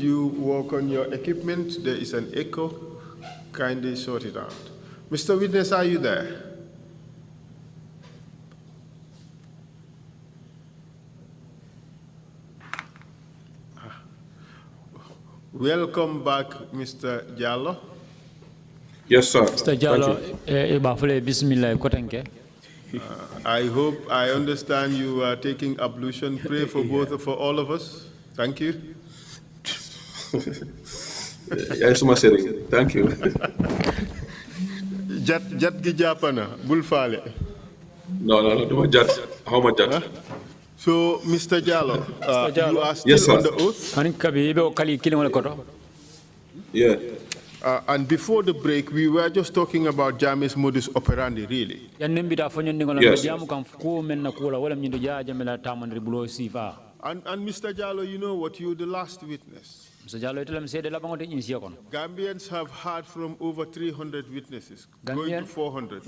you work on your equipment? There is an echo. Kindly sort it out. Mr. Witness, are you there? Welcome back, Mr. Jallow. Yes, sir. Mr. Jallow, bismillah. I hope, I understand you are taking ablution. Pray for for all of us. Thank you. Yes, thank you. Jat gi japana bul faale. No, Jat. How much Jat? So, Mr. Jallow, you are still yes, on the oath? Yeah. And before the break, we were just talking about Jammeh's modus operandi, really. Yes. And Mr. Jallow, you know what? You're the last witness. Gambians have heard from over 300 witnesses, going to 400.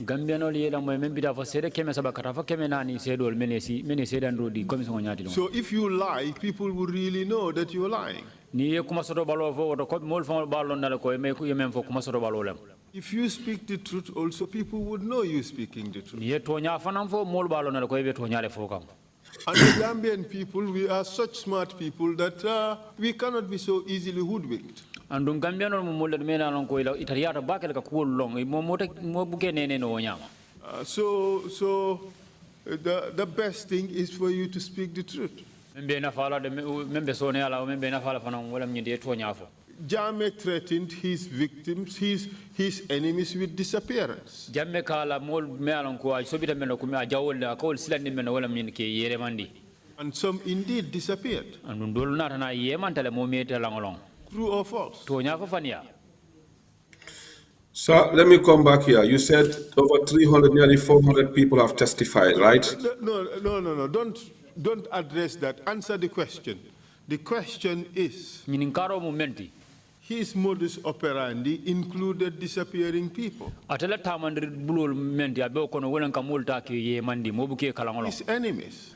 So if you lie, people will really know that you're lying. If you speak the truth, also people would know you're speaking the truth. And the Gambian people, we are such smart people that we cannot be so easily hoodwinked. So the best thing is for you to speak the truth. Jammeh threatened his victims, his enemies with disappearance. And some indeed disappeared. True or false? So let me come back here. You said over 300, nearly 400 people have testified, right? No. Don't address that. Answer the question. The question is, his modus operandi included disappearing people. His enemies.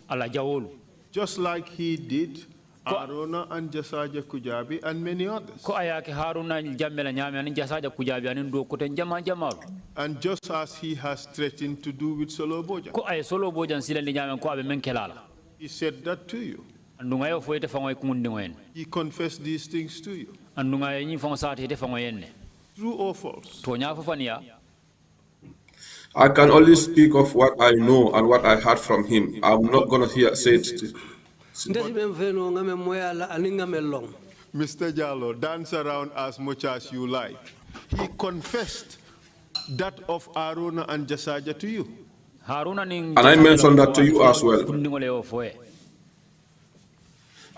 Just like he did Arona and Jasaja Kujabi and many others. And just as he has threatened to do with Solo Bojan. He said that to you. He confessed these things to you. True or false? I can only speak of what I know and what I heard from him. I'm not going to say it. Mr. Jallow, dance around as much as you like. He confessed that of Arona and Jasaja to you. And I mentioned that to you as well.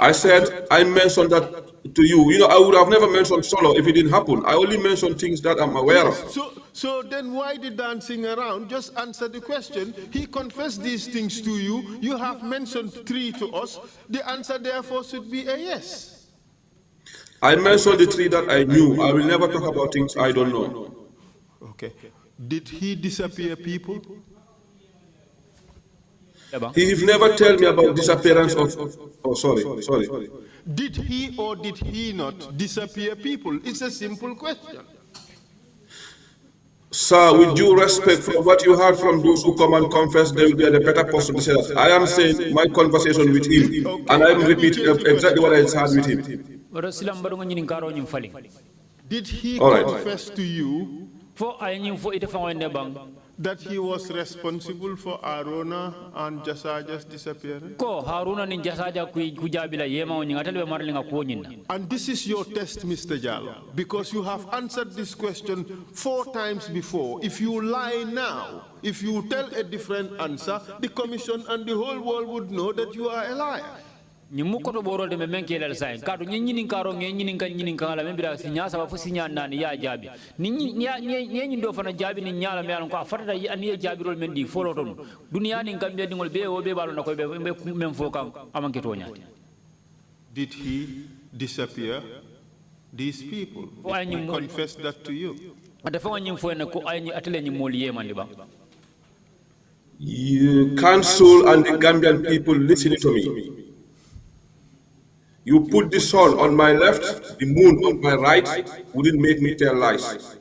I said, I mentioned that to you. You know, I would have never mentioned Solo if it didn't happen. I only mentioned things that I'm aware of. So then why the dancing around? Just answer the question. He confessed these things to you. You have mentioned 3 to us. The answer therefore should be a yes. I mentioned the 3 that I knew. I will never talk about things I don't know. Okay. Did he disappear people? He never tell me about disappearance of, sorry. Did he or did he not disappear people? It's a simple question. Sir, with due respect for what you heard from those who come and confess, they will be the better person to say that. I am saying my conversation with him, and I am repeating exactly what I had with him. Did he confess to you that he was responsible for Arona and Jasaja's disappearance? And this is your test, Mr. Jallow, because you have answered this question 4 times before. If you lie now, if you tell a different answer, the commission and the whole world would know that you are a liar. Ni mukoto borol de men kelal sai kadu nyini karo nyini kala membira sinya saba fu sinya nani ya jabi ni do fana jabi ni nyala me ko afata yi ani jabi rol men di folo ton dunya ni Gambia dingol be o be balo na ko be men fo kan amanke to nyati. Did he disappear these people? Did he confess that to you? You council and the Gambian people listen to me. You put the sun on my left, the moon on my right, wouldn't make me tell lies.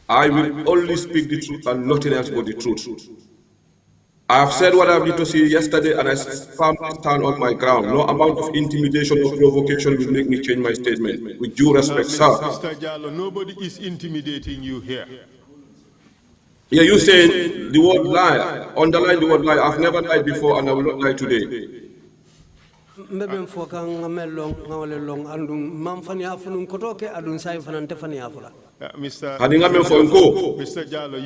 I will only speak the truth and nothing else but the truth. I have said what I need to say yesterday, and I firmly stand on my ground. No amount of intimidation or provocation will make me change my statement. With due respect, sir. Mr. Jallow, nobody is intimidating you here. Yeah, you said the word lie. Underline the word lie. I've never lied before, and I will not lie today. Mr. Jallow,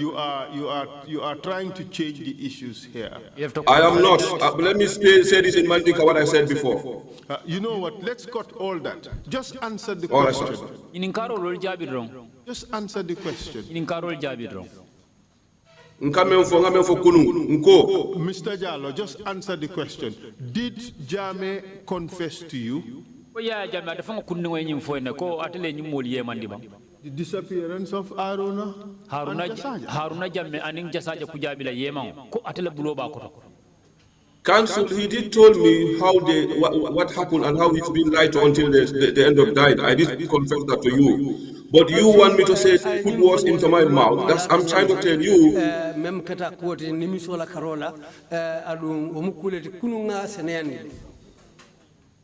you are trying to change the issues here. I am not. Let me say this in Mandika what I said before. You know what? Let's cut all that. Just answer the question. Just answer the question. Mr. Jallow, just answer the question. Did Jame confess to you the disappearance of Haruna and Jasaja? Council, he did tell me how what happened and how it's been lied to until the end of died. I did confess that to you. But you want me to say put words into my mouth. That's I'm trying to tell you.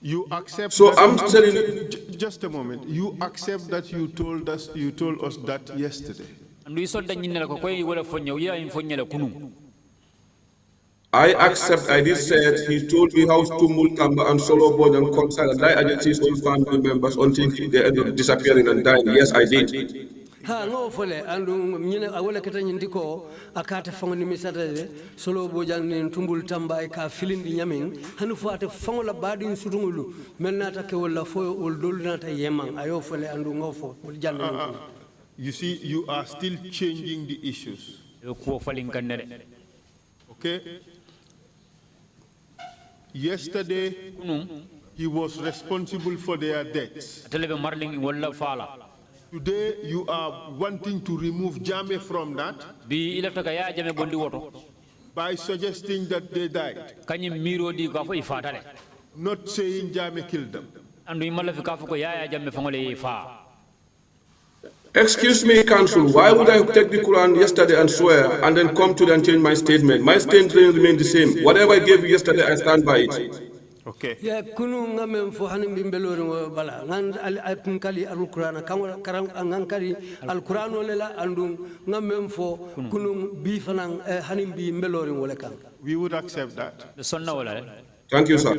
You accept. So I'm telling you. Just a moment. You accept that you told us that yesterday. I accept. I did say it. He told me how Tumul Kamba and Solomon and Concoction and die agencies all family members until they end up disappearing and dying. Yes, I did. Ha ngo fole andu nyine awole keta nyindiko akate fongo ni misata solo bojang ni tumbul tamba e ka filindi nyamin hanu fate fongo la badi sutungulu menata ke wala fo ol dolnata yemang ayo fole andu ngo fo wol janne. You see, you are still changing the issues. Okay? Yesterday, he was responsible for their deaths. Today, you are wanting to remove Jame from that by suggesting that they died. Not saying Jame killed them. Excuse me, Council, why would I take the Quran yesterday and swear and then come to and change my statement? My statement remains the same. Whatever I gave you yesterday, I stand by it. Okay. Yeah, kunu ngamen fo hanim bimbelori bala ngan al kunkali al Quran karam ngankari al Quran lela andum ngamen fo kunu bi fanan hanim bi mbelori wala kan. We would accept that. Thank you, sir.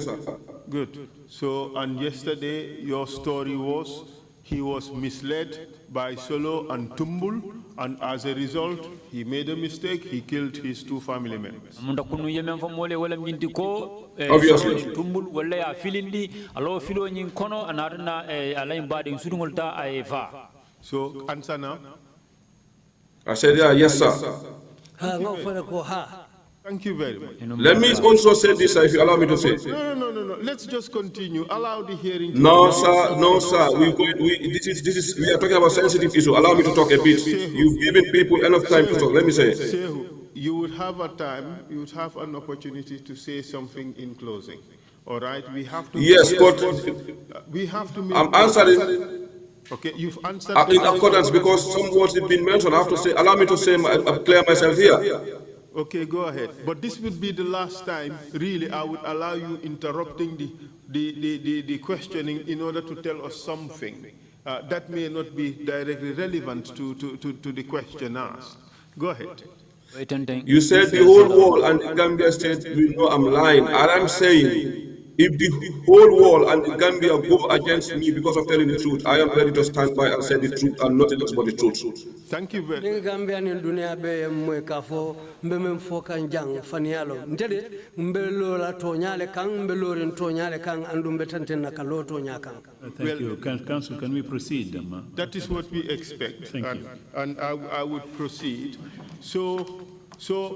Good. So, and yesterday your story was he was misled by Solo and Tumbul, and as a result, he made a mistake. He killed his two family members. Obviously. So, answer now. I said, yeah, yes, sir. Thank you very much. Let me also say this, if you allow me to say. No. Let's just continue. Allow the hearing. No, sir. We are talking about sensitive issue. Allow me to talk a bit. You've given people enough time to talk. Let me say. You would have a time. You would have an opportunity to say something in closing. All right. We have to. Yes, but we have to. I'm answering. Okay, you've answered. In accordance, because some words have been mentioned. I have to say. Allow me to say. Clear myself here. Okay, go ahead. But this would be the last time, really, I would allow you interrupting the questioning in order to tell us something that may not be directly relevant to the question asked. Go ahead. You said the whole world and the Gambia state will know I'm lying. And I'm saying, if the whole world and the Gambia go against me because of telling the truth, I am ready to stand by and say the truth and nothing else but the truth. Thank you very much. Gambia ni dunia be mwekafo mbeme mfoka njang fanialo ntede mbelo la tonyale kang mbelo ren tonyale kang andu mbetante na kalo tonya kang. Thank you. Council, can we proceed? That is what we expect. Thank you. And I would proceed. So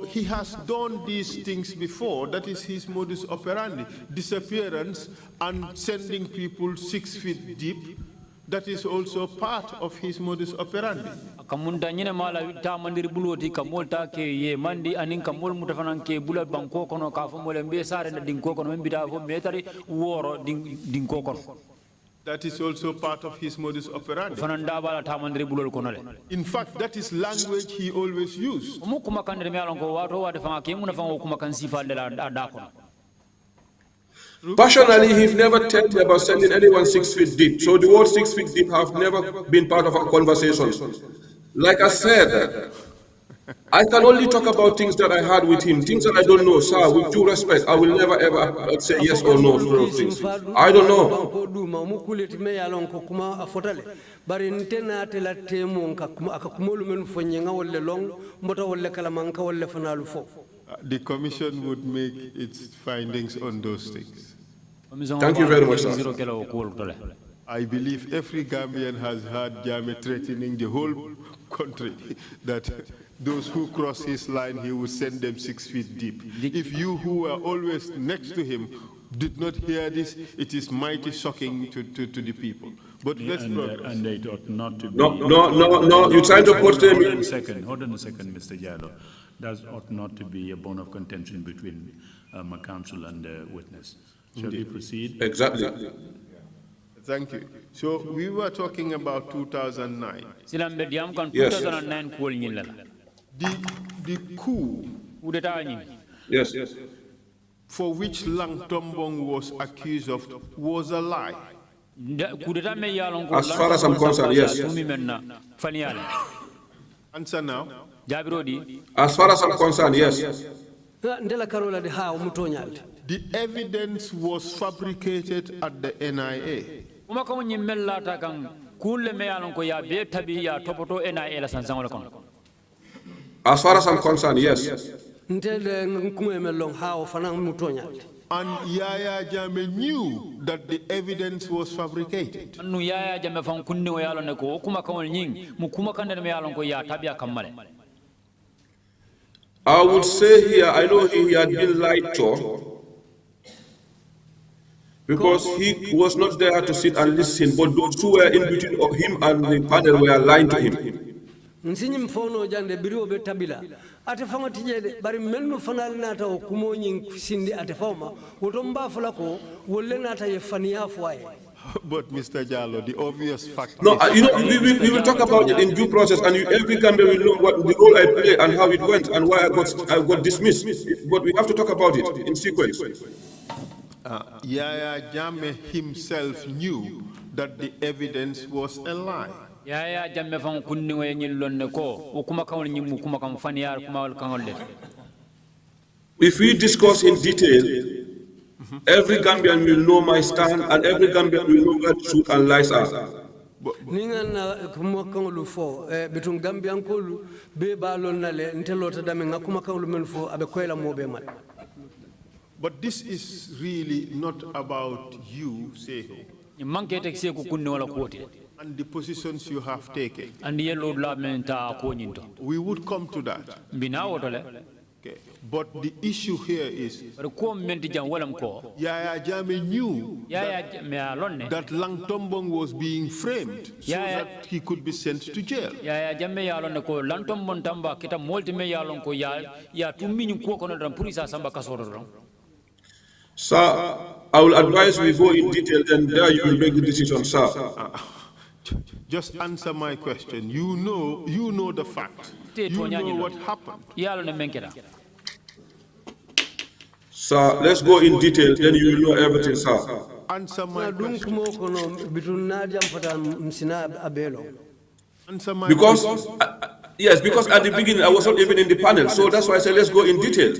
he has done these things before. That is his modus operandi. Disappearance and sending people 6 feet deep That is also part of his modus operandi. Kamunda nyine mala ta mandiri buloti kamolta ke ye mandi anin kamol mutafanan ke bula banko kono ka fo mole mbe sare na dinko kono mbida fo metari woro dinko kono. That is also part of his modus operandi. Fananda bala ta mandiri bulol kono le. In fact, that is language he always used. Mu kuma kan de me alon ko wato wade fa ke muna fa kuma kan sifa de la da kono. Personally, he's never told me about sending anyone 6 feet deep. So the word 6 feet deep have never been part of our conversations. Like I said, I can only talk about things that I had with him, things that I don't know. Sir, with due respect, I will never ever say yes or no to those things. I don't know. The commission would make its findings on those things. Thank you very much, sir. I believe every Gambian has heard Jammeh threatening the whole country that those who cross his line, he will send them 6 feet deep. If you who are always next to him did not hear this, it is mighty shocking to the people. But let's progress. And it ought not to be... No, you're trying to put them... Hold on a second, Mr. Jallow. That ought not to be a bone of contention between a counsel and a witness. Shall we proceed? Exactly. Thank you. So we were talking about 2009. Yes. 2009 The coup Yes. for which Lang Tombong was accused of was a lie. As far as I'm concerned, yes. Answer now. As far as I'm concerned, yes. The evidence was fabricated at the NIA. As far as I'm concerned, yes. And Yaya Jammeh knew that the evidence was fabricated. I would say here, I know he had been lied to because he was not there to sit and listen, but those who were in between of him and the panel were lying to him. But Mr. Jallow, the obvious fact No, you know, we will talk about it in due process, and every Gambian will know what the role I play and how it went and why I got dismissed. But we have to talk about it in sequence. Yaya Jammeh himself knew that the evidence was a lie. If we discuss in detail, every Gambian will know my stand, and every Gambian will know where the truth and lies are. But this is really not about you, Saikou, and the positions you have taken. We would come to that. Okay. But the issue here is Yaya Jammeh knew that Lang Tombong was being framed so that he could be sent to jail. Sir, I will advise we go in detail, and there you will make the decision, sir. Just answer my question. You know the fact. You know what happened. Sir, let's go in detail, then you will know everything, sir. Answer my question. Answer my Because, question. yes, because at the beginning I was not even in the panel, so that's why I said let's go in detail.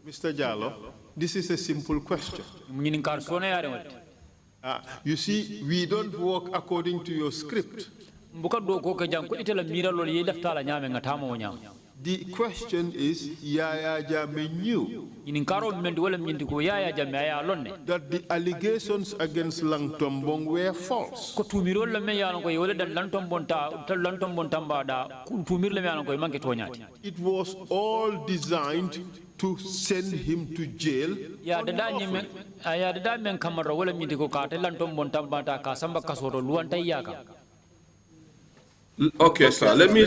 Mr. Jallow, this is a simple question. You see, we don't work according to your script. The question is, Yaya Jammeh knew that the allegations against Langtombong were false. It was all designed to send him to jail. Okay, sir. Let me.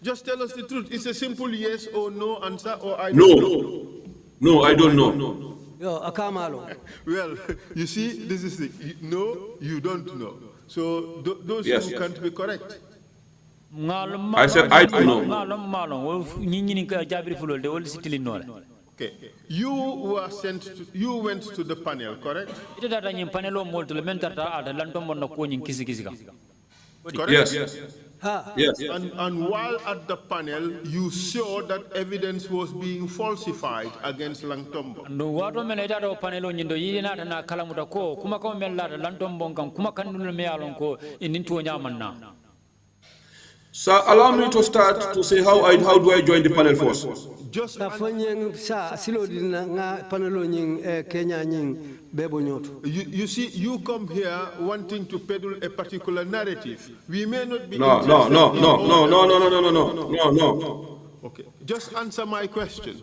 Just tell us the truth. It's a simple yes or no answer, or I don't know. No, I don't know. Well, you see, this is the no, you don't know. So those Yes. two can't be correct. I said I don't know. Okay. You were sent to, you went to the panel, correct? Correct? Yes. Yes. And while at the panel, you saw that evidence was being falsified against Langtombo. Sir, allow me to start to say how do I join the panel first? Just you see, you come here wanting to peddle a particular narrative. We may not be No. Okay, just answer my question.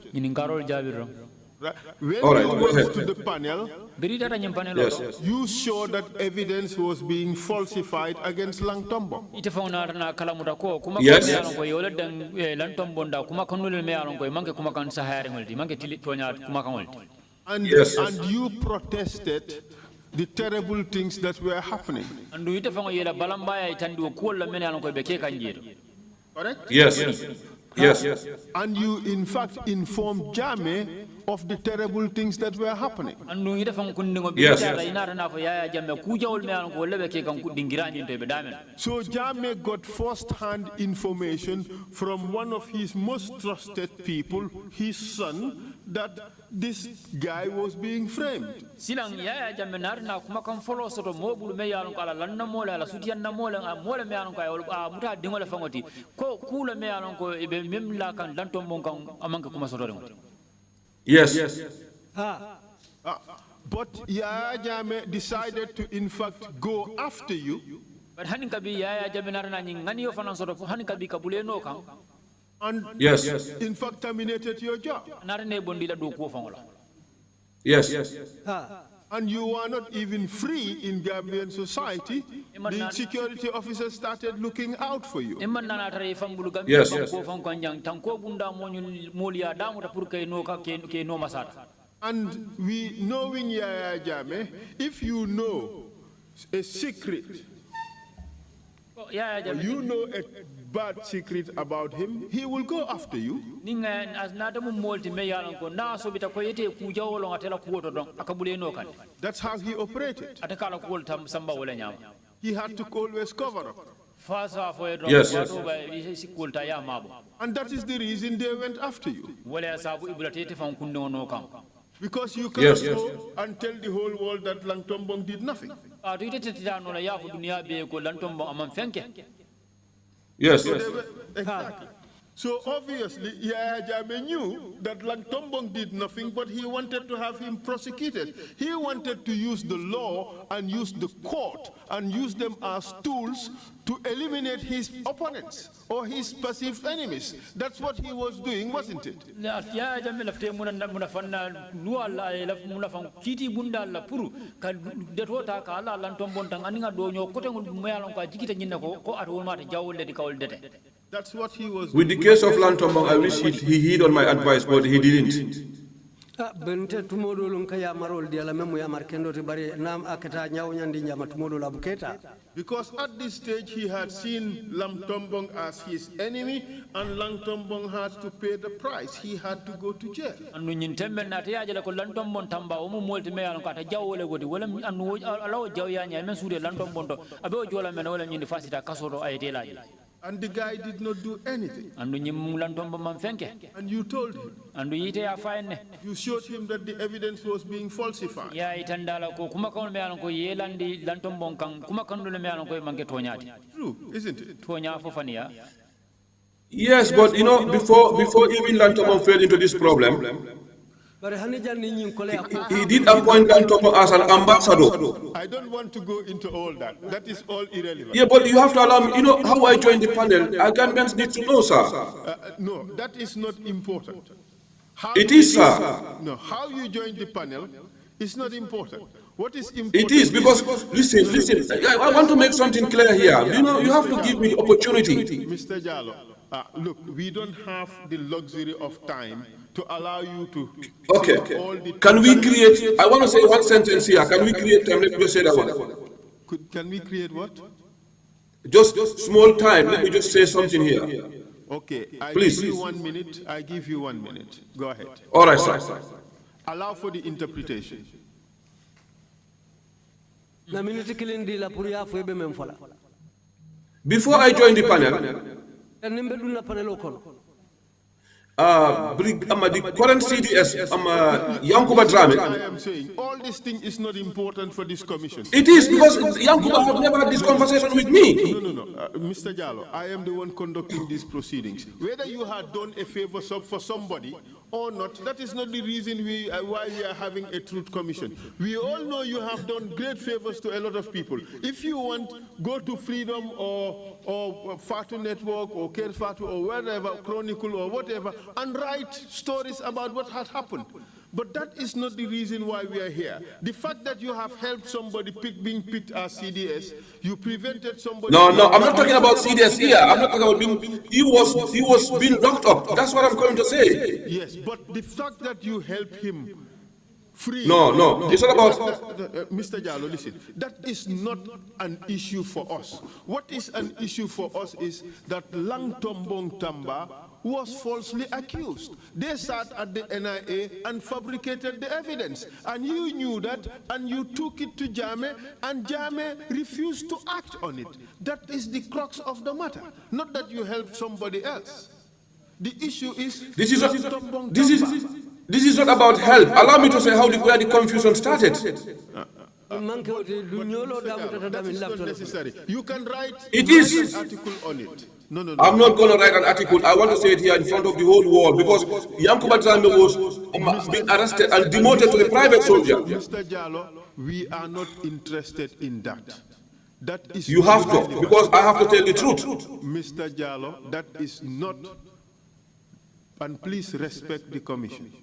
Right. When All right, you go went ahead. to the panel, Yes. you saw that evidence was being falsified against Langtombo. Yes. And, Yes. and you protested the terrible things that were happening. Correct? Yes. Yes. And you, in fact, informed Jammeh of the terrible things that were happening. Yes. So Jammeh got first-hand information from one of his most trusted people, his son, that this guy was being framed. Yes. But Yaya Jammeh decided to, in fact, go after you. And Yes. in fact terminated your job. Yes. And you are not even free in Gambian society. The security officers started looking out for you. Yes. And we, knowing Yaya Jammeh, if you know a secret, or you know a bad secret about him, he will go after you. That's how he operated. He had to always cover up. Yes. And that is the reason they went after you. Because you cannot go and tell the whole world that Langtombong did nothing. Yes. Exactly. So obviously, Yaya Jammeh knew that Langtombong did nothing, but he wanted to have him prosecuted. He wanted to use the law and use the court and use them as tools to eliminate his opponents or his perceived enemies. That's what he was doing, wasn't it? That's what he was With the case of Lantombong, I wish he heed on my advice, but he didn't. Because at this stage he had seen Langtombong as his enemy, and Langtombong had to pay the price. He had to go to jail. And the guy did not do anything. And you told him. You showed him that the evidence was being falsified. True, isn't it? Yes, but you know, before even Lantomo fell into this problem, he did appoint Lantomo as an ambassador. I don't want to go into all that. That is all irrelevant. Yeah, but you have to allow me, you know, how I joined the panel, Gambians need to know, sir. No, that is not important. It is, sir. No, how you join the panel is not important. What is important? It is, because, listen, I want to make something clear here. You know, you have to give me the opportunity. Mr. Jallow, look, we don't have the luxury of time to allow you to... Okay. Can we create, I want to say one sentence here. Can we create time? Let me just say that one. Can we create what? Just small time. Let me just say something here. Okay, Please. Give you 1 minute. I give you 1 minute. Go ahead. All right, sir. Allow for the interpretation. Before I joined the panel, the current CDS, Yankuba Drame. I am saying all this thing is not important for this commission. It is, because Yankuba have never had this conversation with me. No. Mr. Jallow, I am the one conducting these proceedings. Whether you had done a favor for somebody or not, that is not the reason why we are having a truth commission. We all know you have done great favors to a lot of people. If you want, go to Freedom or Fatu Network or Care Fatu or whatever, Chronicle or whatever, and write stories about what had happened. But that is not the reason why we are here. The fact that you have helped somebody being picked as CDS, you prevented somebody... No, I'm not talking about CDS here. I'm not talking about being... He was being locked up. That's what I'm going to say. Yes, but the fact that you helped him free... No, it's not about... Mr. Jallow, listen. That is not an issue for us. What is an issue for us is that Lang Tombong Tamba was falsely accused. They sat at the NIA and fabricated the evidence. And you knew that, and you took it to Jame, and Jame refused to act on it. That is the crux of the matter. Not that you helped somebody else. The issue is... This is not about help. Allow me to say where the confusion started. That is not necessary. You can write an article on it. No. I'm not going to write an article. I want to say it here in front of the whole world, because Yankuba Drame was being arrested and demoted to a private soldier. Mr. Jallow, we are not interested in that. That is... You have to, because I have to tell the truth. Mr. Jallow, that is not... And please respect the commission.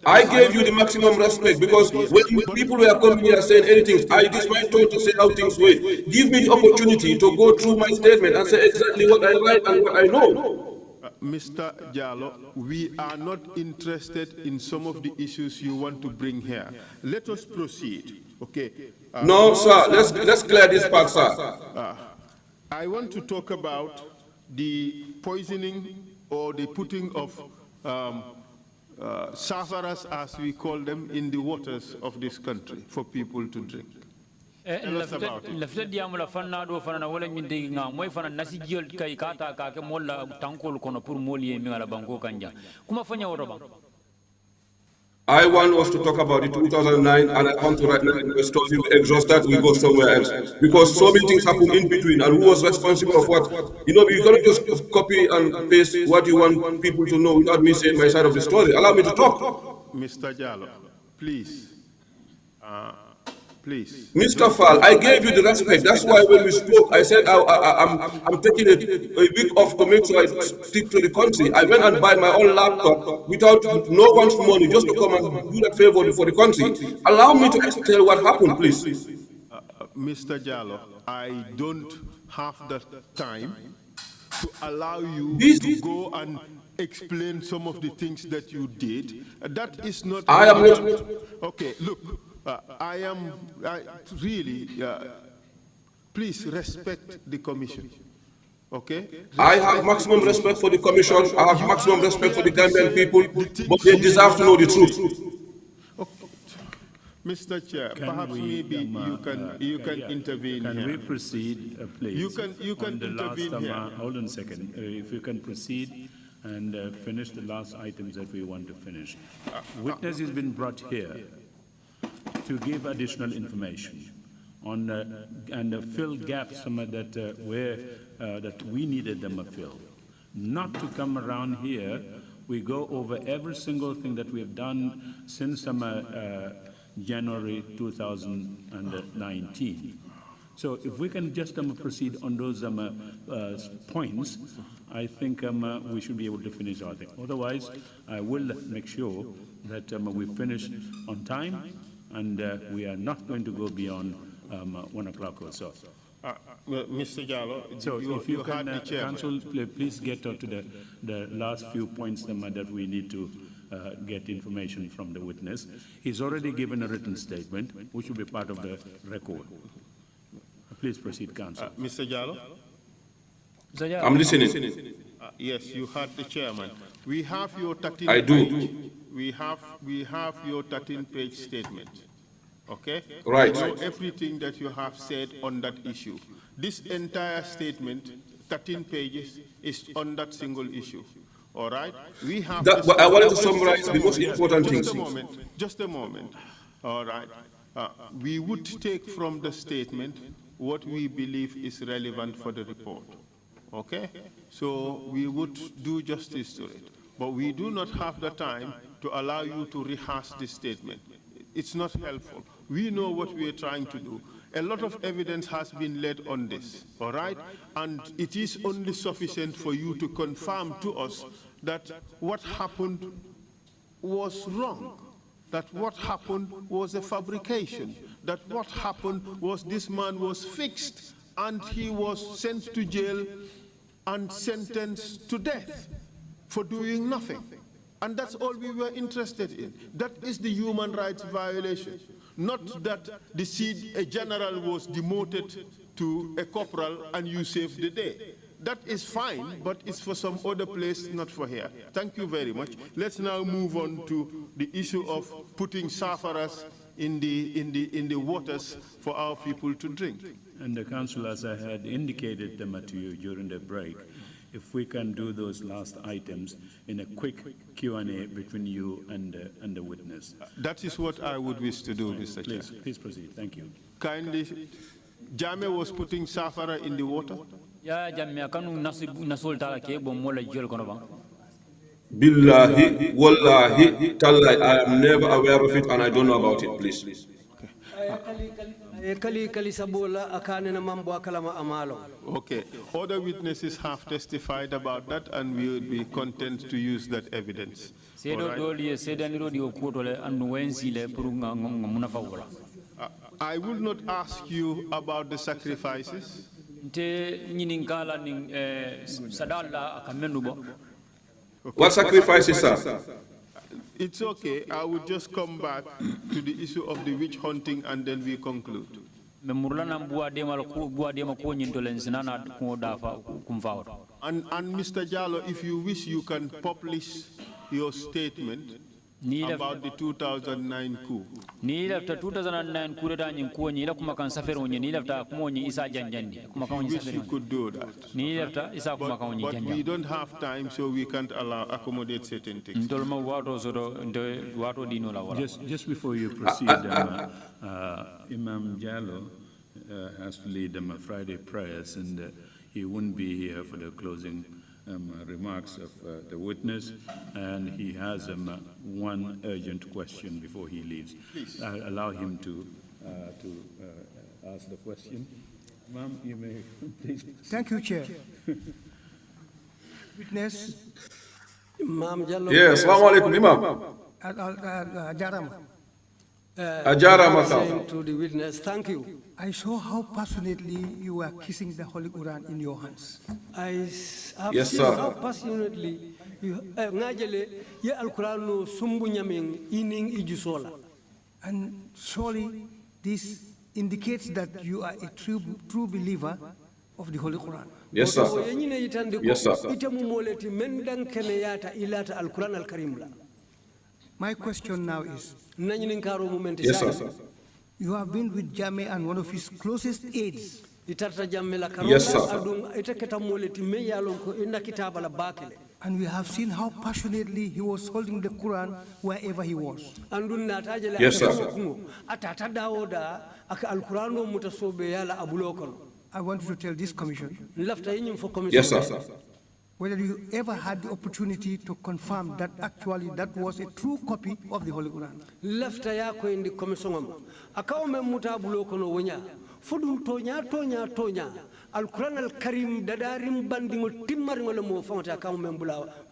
I gave you the maximum respect, because when people were coming here saying anything, it is my turn to say how things were. Give me the opportunity to go through my statement and say exactly what I write and what I know. Mr. Jallow, we are not interested in some of the issues you want to bring here. Let us proceed, okay? No, sir, let's clear this part, sir. I want to talk about the poisoning or the putting of safaras, as we call them, in the waters of this country for people to drink. Tell us about it. I want us to talk about the 2009, and I want to right now stop you, exhaust that, we go somewhere else. Because so many things happen in between, and who was responsible of what? You know, you cannot just copy and paste what you want people to know without me saying my side of the story. Allow me to talk. Mr. Jallow, please. Please. Mr. Fall, I gave you the respect. That's why when we spoke, I said I'm taking a week off to make sure I stick to the country. I went and buy my own laptop without no one's money, just to come and do that favor for the country. Allow me to tell what happened, please. Mr. Jallow, I don't have the time to allow you to go and explain some of the things that you did. That is not... I am not... Okay, look. Really, please respect the commission, okay? I have maximum respect for the commission, I have maximum respect for the Gambian people, but they deserve to know the truth. Okay. Mr. Chair, perhaps maybe you can intervene here. Can we proceed, please? You can intervene here. Hold on a second. If you can proceed and finish the last items that we want to finish. Witness has been brought here to give additional information on and fill gaps that where that we needed them to fill. not to come around here. We go over every single thing that we have done since January 2019. So if we can just proceed on those points, I think we should be able to finish our thing. Otherwise, I will make sure that we finish on time, and we are not going to go beyond 1 o'clock or so. Mr. Jallow, So if you can, Council, please get to the last few points that we need to get information from the witness. He's already given a written statement, which will be part of the record. Please proceed, Council. Mr. Jallow? I'm listening. Yes, you heard the chairman. We have your 13 I do. page. We have your 13-page statement. Okay? Right. We know everything that you have said on that issue. This entire statement, 13 pages, is on that single issue. All right? We have. But I wanted to summarize the most important things. Just a moment. All right. We would take from the statement what we believe is relevant for the report. Okay? So we would do justice to it. But we do not have the time to allow you to rehash this statement. It's not helpful. We know what we are trying to do. A lot of evidence has been laid on this, all right? And it is only sufficient for you to confirm to us that what happened was wrong, that what happened was a fabrication, that what happened was this man was fixed and he was sent to jail and sentenced to death for doing nothing. And that's all we were interested in. That is the human rights violation. Not that a general was demoted to a corporal and you saved the day. That is fine, but it's for some other place, not for here. Thank you very much. Let's now move on to the issue of putting safaras in the waters for our people to drink. And the Council, as I had indicated them to you during the break, if we can do those last items in a quick Q&A between you and the witness. That is what I would wish to do, Mr. Chair. Please proceed. Thank you. Kindly, Jame was putting safara in the water. Ya Jame kanu nasul tala ke bom mola jol kono bang. Billahi, wallahi, tallahi, I am never aware of it and I don't know about it, please. Okay. Other witnesses have testified about that and we would be content to use that evidence. I will not ask you about the sacrifices. What sacrifices, sir? It's okay. I will just come back to the issue of the witch hunting and then we conclude. And Mr. Jallow, if you wish, you can publish your statement about the 2009 coup. Ni after 2009 coup da nyin ko ni la kuma kan safero ni after kuma ni isa janjandi kuma kan wish you could do that. Ni after isa kuma kan ni janjandi. But we don't have time, so we can't accommodate certain things. Just before you proceed, Imam Jallow has to lead them Friday prayers, and he wouldn't be here for the closing remarks of the witness, and he has one urgent question before he leaves. I'll allow him to ask the question. Ma'am, you may please. Thank you, Chair. Witness. Imam Jallow. Yes, assalamu alaikum, Imam. Ajarama. Saying to the witness, thank you. I saw how passionately you were kissing the Holy Quran in your hands. I have yes, seen sir. how passionately you al-Quran sumbu nyaming ining ijusola. And surely this indicates that you are a true believer of the Holy Quran. Yes, sir. Yes, sir. My question now is, yes, sir. You have been with Jammeh and one of his closest aides. Yes, sir. And we have seen how passionately he was holding the Quran wherever he was. Yes, sir. I want you to tell this commission. Yes, sir. whether you ever had the opportunity to confirm that actually that was a true copy of the Holy Quran. Left yako indi komisongoma. Akawa mutabulo kono wonya. Fudum tonya. Al-Quran al-Karim dadarim bandingo timmaringo le mo fonte akawa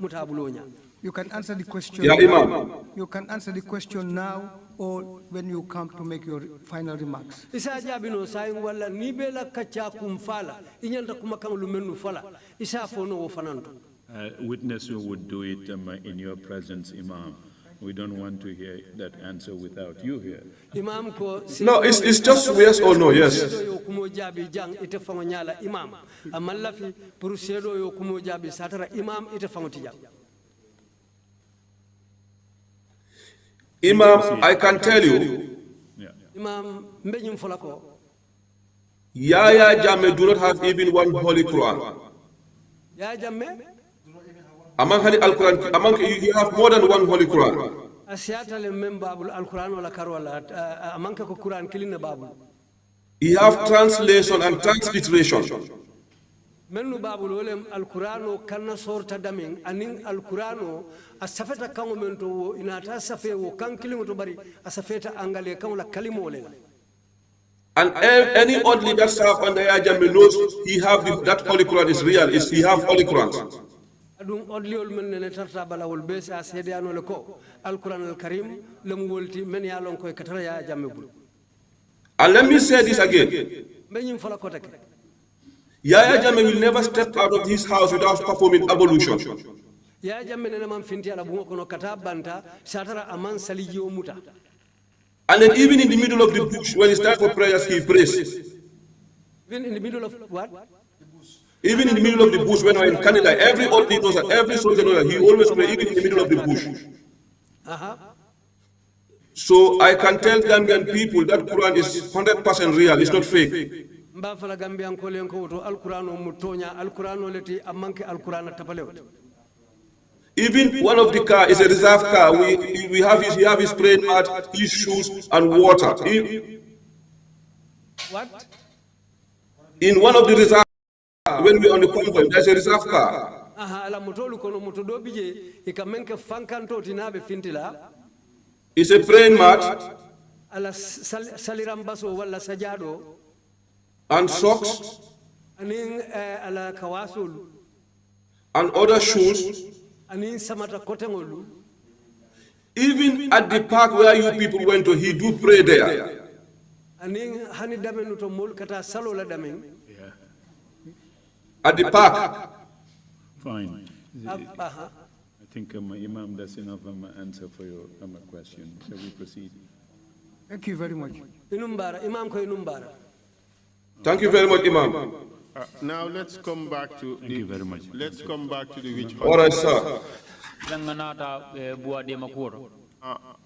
mutabulo wonya. You can answer the question. Yeah, Imam. You can answer the question now or when you come to make your final remarks. Isa jabino saying wala nibela kacha kumfala inyanda kumakang lumenu fala isa fono wo fanando. Witness, you would do it in your presence, Imam. We don't want to hear that answer without you here. Imam ko No, it's just yes or no, yes. yo kumo jabi jang ite fango nyala imam amalla fi pour sedo yo kumo jabi satara imam ite fango tijang. Imam, I can tell you, Imam mbenyum folako. Yahya Jammeh do not have even one Holy Quran. Ya Jammeh? Among you have more than one Holy Quran. Asiata le membabul al-Quran wala karwala amanka ko Quran kilina babul. You have translation and transliteration. Menu babul wolem al-Qur'ano kanna sorta damin anin al-Qur'ano asafeta kango mento wo inata safe wo kan kilimo to bari asafeta angale kan la kalimo le. And any oddly that serve under Yahya Jammeh knows that Holy Quran is real. He have Holy Quran. Adum oddly ol men ne tarta bala wol be sa sedano le ko al-Qur'an al-Karim lam wolti men ya lon koy katara Yahya Jammeh bul. And let me say this again. Benyum fala ko tek. Yahya Jammeh will never step out of his house without performing ablution. Yahya Jammeh ne man finti ala bungo kono kata banta satara aman salijo muta. And then even in the middle of the bush, when it's time for prayers, he prays. Even in the middle of what? Even in the middle of the bush, when we're in Canada, every old knows that, every soldier knows that, he always prays, even in the middle of the bush. So I can tell Gambian people that Quran is 100% real, it's not fake. Mbafala Gambian kolen ko to al-Qur'ano mutonya al-Qur'ano leti amanke al-Qur'ana tapalew. Even one of the car is a reserve car. We have his praying mat, his shoes, and water. What? In one of the reserve cars, when we're on the convoy, there's a reserve car. Ala motolu kono motodo bije ikamenke fankanto tinabe fintila. It's a praying mat. Ala salirambaso wala sajado. And socks. Aning ala kawasul. And other shoes. Even at the park where you people went to, he do pray there. At the park. Fine. I think Imam, that's enough answer for your question. Shall we proceed? Thank you very much. Thank you very much, Imam. Now let's come back to Thank you very much. Let's come back to the witch hunting. All right, sir.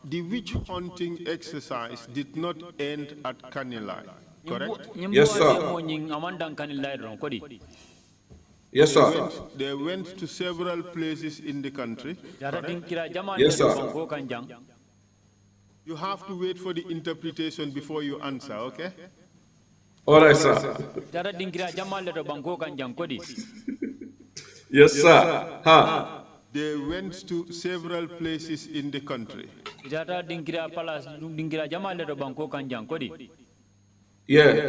The witch hunting exercise did not end at Kanilai, correct? Yes, sir. Yes, sir. They went to several places in the country. Yes, sir. You have to wait for the interpretation before you answer, okay? All right, sir. Yes, sir. They went to several places in the country. Yeah.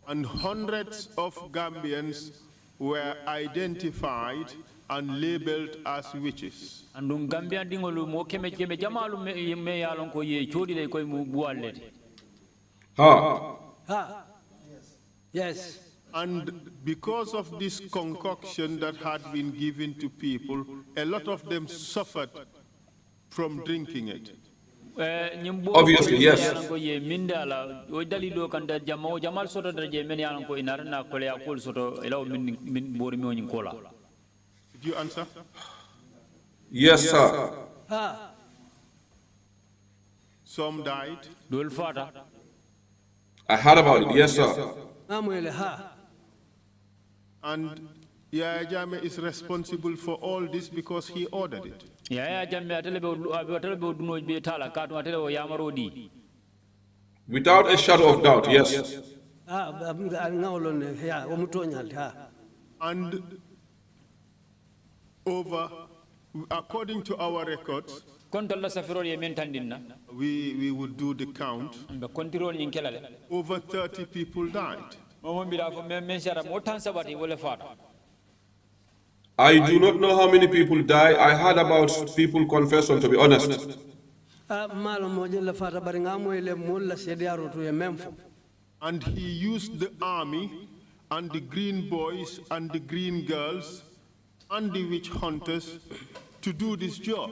And hundreds of Gambians were identified and labeled as witches. Yes. And because of this concoction that had been given to people, a lot of them suffered from drinking it. Obviously, yes. Did you answer? Yes, sir. Some died. I heard about it. Yes, sir. And Yahya Jammeh is responsible for all this because he ordered it. Without a shadow of doubt, yes. And over, according to our records, we would do the count. Over 30 people died. I do not know how many people die. I heard about people confession, to be honest. And he used the army and the green boys and the green girls and the witch hunters to do this job.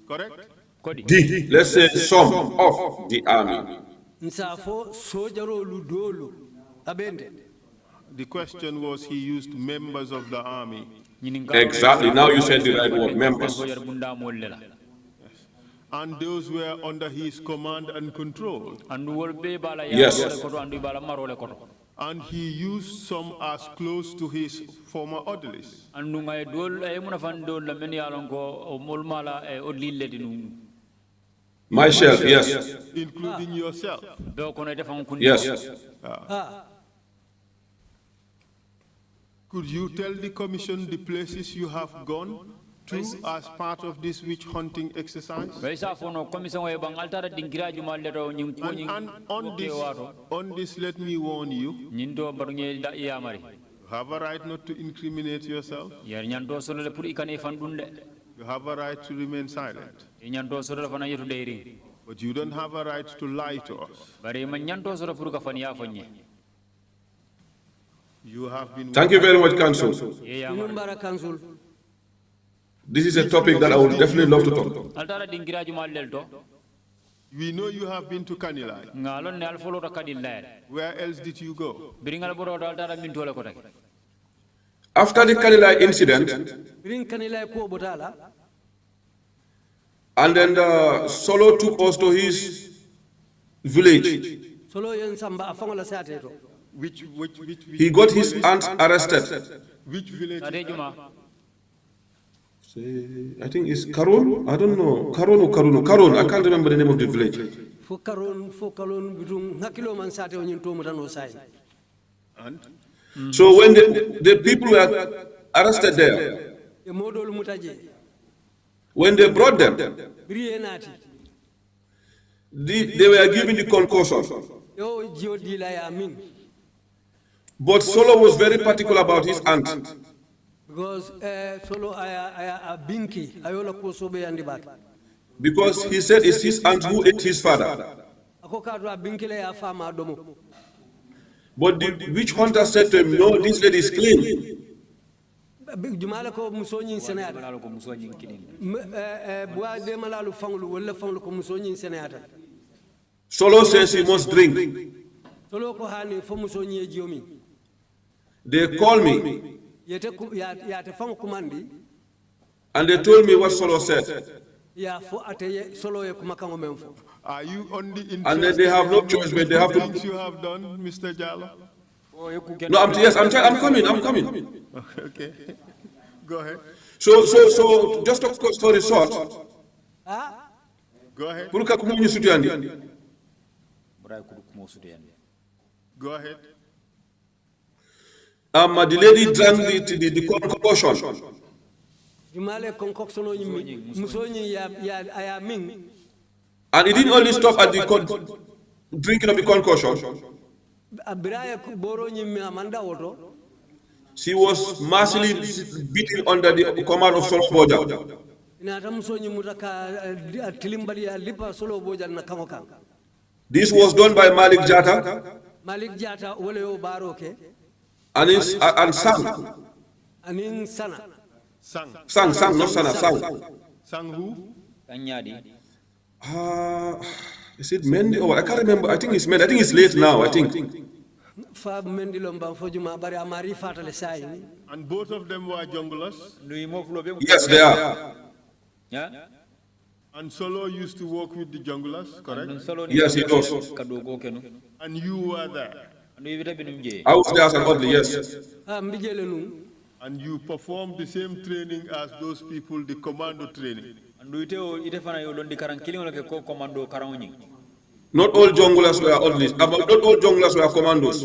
Correct? Let's say some of the army. The question was he used members of the army. Exactly. Now you said the right word, members. And those were under his command and control. Yes. And he used some as close to his former orderlies. Myself, yes. Including yourself. Yes. Could you tell the commission the places you have gone to as part of this witch hunting exercise? And on this, let me warn you. You have a right not to incriminate yourself. You have a right to remain silent. But you don't have a right to lie to us. You have been. Thank you very much, Council. This is a topic that I would definitely love to talk. We know you have been to Kanilai. Where else did you go? After the Kanilai incident, and then Solo took us to his village. Which He got his aunt arrested. Which village? I think it's Karun. I don't know. Karun or Karun. Karun. I can't remember the name of the village. And? So when the people were arrested there, when they brought them, they were given the concussion. But Solo was very particular about his aunt. Because Because he said it's his aunt who ate his father. But the witch hunter said to him, no, this lady is clean. Solo says he must drink. They call me and they told me what Solo said. Are you on the And then they have no choice, but they have to. things you have done, Mr. Jallow? No, I'm coming. Okay. Go ahead. So just to cut story short. Go ahead. Go ahead. The lady drank the concoction. And it didn't only stop at the drinking of the concoction. She was massively beaten under the command of Solo Boja. This was done by Malik Jata and Sang, not Sana, Sang. Sang who? Is it Mendy? Oh, I can't remember. I think it's Mendy. I think it's late now, I think. And both of them were junglers? Yes, they are. Yeah. And Solo used to work with the junglers, correct? Yes, he does. And you were there? I was there as an orderly, yes. And you performed the same training as those people, the commando training? Not all junglers were not all junglers were commandos.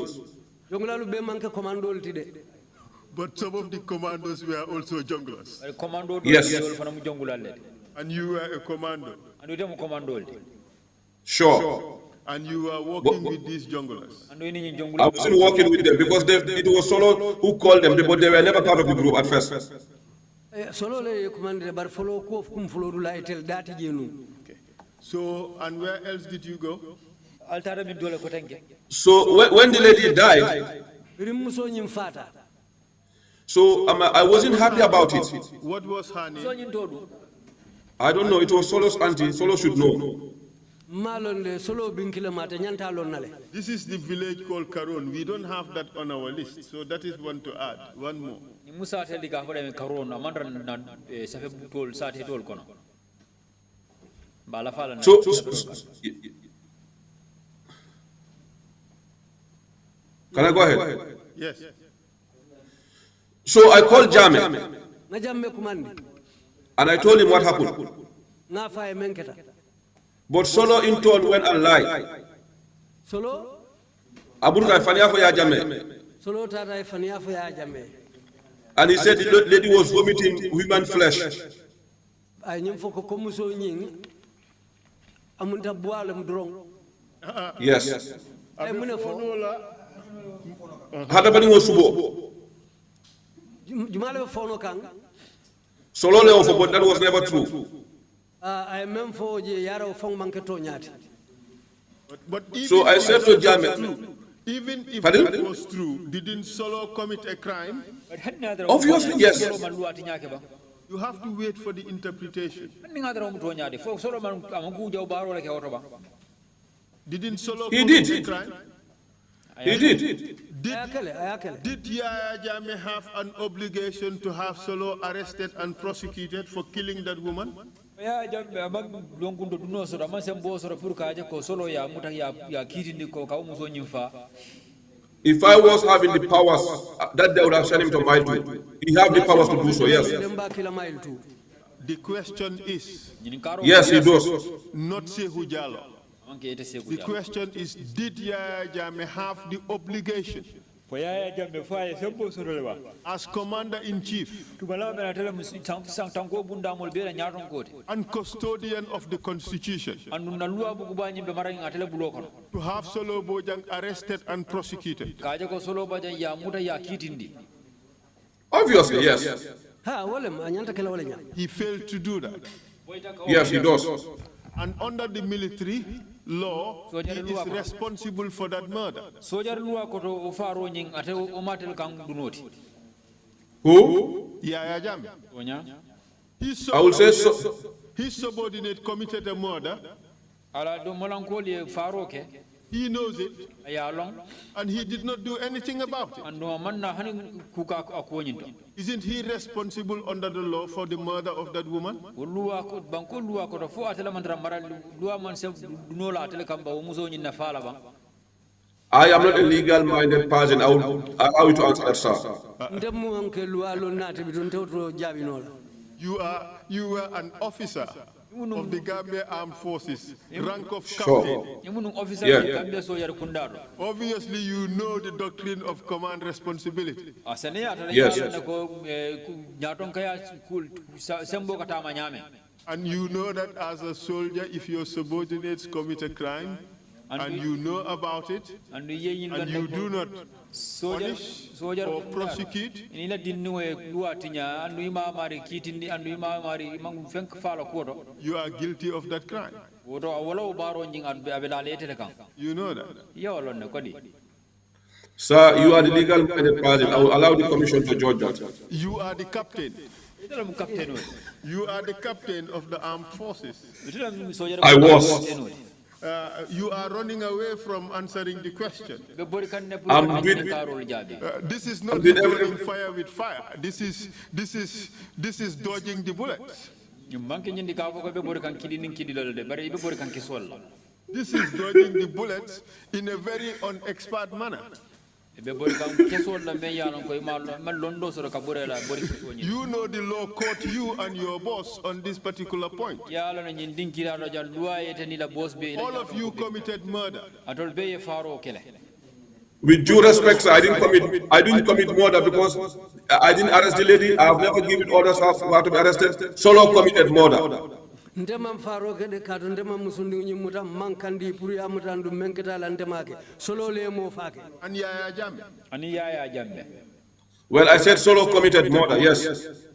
But some of the commandos were also junglers. Yes. And you were a commando. Sure. And you were working with these junglers. I wasn't working with them because it was Solo who called them, but they were never part of the group at first. Okay. So, and where else did you go? So when the lady died, so I wasn't happy about it. What was her name? I don't know. It was Solo's auntie. Solo should know. This is the village called Karon. We don't have that on our list, so that is one to add. One more. So, can I go ahead? Yes. So I called Jame and I told him what happened. But Solo in turn went and lied. Solo? Aburuka fania for ya Jame. Solo tata fania for ya Jame. And he said the lady was vomiting human flesh. Yes. Hadabani was subo. Solo leo for, but that was never true. But even so I said to Jamet, even if it was true, didn't Solo commit a crime? Obviously, yes. You have to wait for the interpretation. Didn't Solo commit a crime? He did. Did Yaya Jammeh have an obligation to have Solo arrested and prosecuted for killing that woman? If I was having the powers, that day would have sent him to mile 2. He have the powers to do so, yes. The question is... Yes, he does. Not Saikou Jallow. The question is, did Yaya Jammeh have the obligation as Commander-in-Chief and custodian of the Constitution to have Solo Bojang arrested and prosecuted? Obviously, yes. He failed to do that. Yes, he does. And under the military law, he is responsible for that murder. Who? Yaya Jammeh. I will say so. His subordinate committed a murder. He knows it. And he did not do anything about it. Isn't he responsible under the law for the murder of that woman? I am not a legal-minded person. I will allow you to answer that, sir. You were an officer of the Gambia Armed Forces, rank of captain. Yeah. Obviously, you know the doctrine of command responsibility. Yes. And you know that as a soldier, if your subordinates commit a crime, and you know about it, and you do not punish or prosecute, you are guilty of that crime. You know that. Sir, you are the legal-minded person. I will allow the commission to judge that. You are the captain. You are the captain of the armed forces. I was. You are running away from answering the question. This is not returning fire with fire. This is dodging the bullets. This is dodging the bullets in a very unexpert manner. You know the law caught you and your boss on this particular point. All of you committed murder. With due respect, sir, I didn't commit murder because I didn't arrest the lady. I have never given orders for her to be arrested. Solo committed murder. Ndema faroke de kadu ndema musundi nyimuta mankandi puri amutandu menketa la ndemake solo le mo fake ani yaya jamme Well, I said solo committed murder, yes.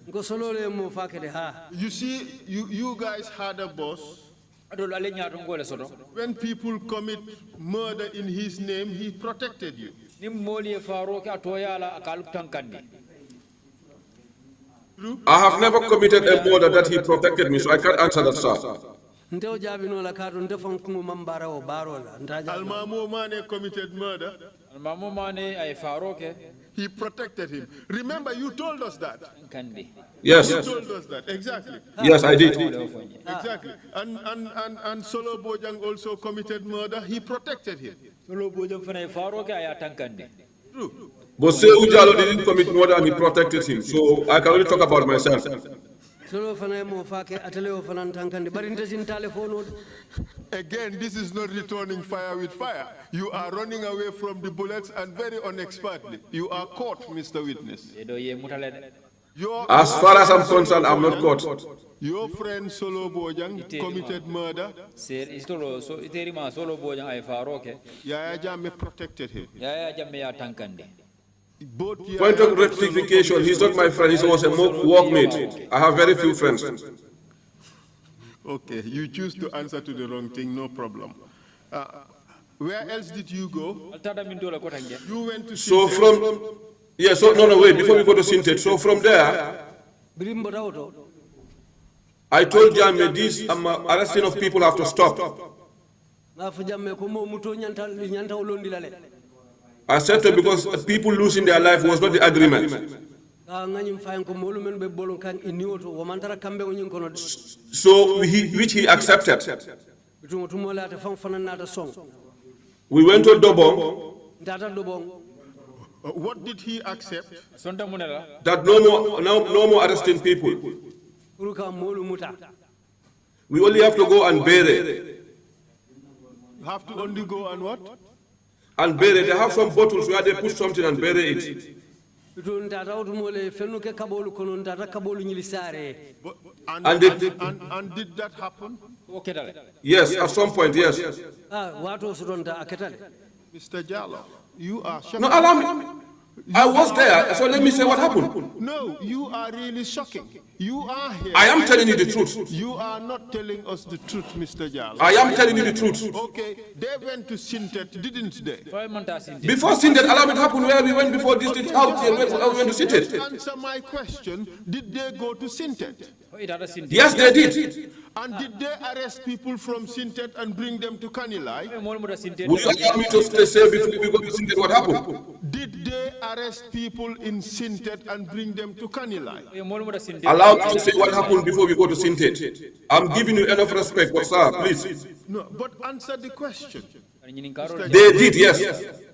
Ngo solo le mo fake de ha. You see, you guys had a boss. When people commit murder in his name, he protected you. I have never committed a murder that he protected me, so I can't answer that, sir. Almamo Mane committed murder. He protected him. Remember, you told us that. Yes. You told us that, exactly. Yes, I did. Exactly. And Solo Bojang also committed murder. He protected him. True. But Saikou Jallow didn't commit murder and he protected him, so I can only talk about myself. Again, this is not returning fire with fire. You are running away from the bullets and very unexpertly. You are caught, Mr. Witness. As far as I'm concerned, I'm not caught. Your friend Solo Bojang committed murder. Yaya Jammeh protected him. Point of rectification, he's not my friend, he was a workmate. I have very few friends. Okay, you choose to answer to the wrong thing, no problem. Where else did you go? You went to So from, yeah, so no, wait, before we go to Sintet, so from there, I told Jammeh this arresting of people have to stop. I said to him because people losing their life was not the agreement. So which he accepted. We went to Dobong. What did he accept? That no more arresting people. We only have to go and bury. Have to only go and what? And bury. They have some bottles where they put something and bury it. And did that happen? Yes, at some point, yes. Mr. Jallow, you are shocking. No, allow me. I was there, so let me say what happened. No, you are really shocking. You are here. I am telling you the truth. You are not telling us the truth, Mr. Jallow. I am telling you the truth. Okay, they went to Sintet, didn't they? Before Sintet, allow me to happen where we went before this thing out here, we went to Sintet. Answer my question. Did they go to Sintet? Yes, they did. And did they arrest people from Sintet and bring them to Kanilai? Would you allow me to say before we go to Sintet what happened? Did they arrest people in Sintet and bring them to Kanilai? Allow me to say what happened before we go to Sintet. I'm giving you enough respect, but sir, please. No, but answer the question. They did, yes.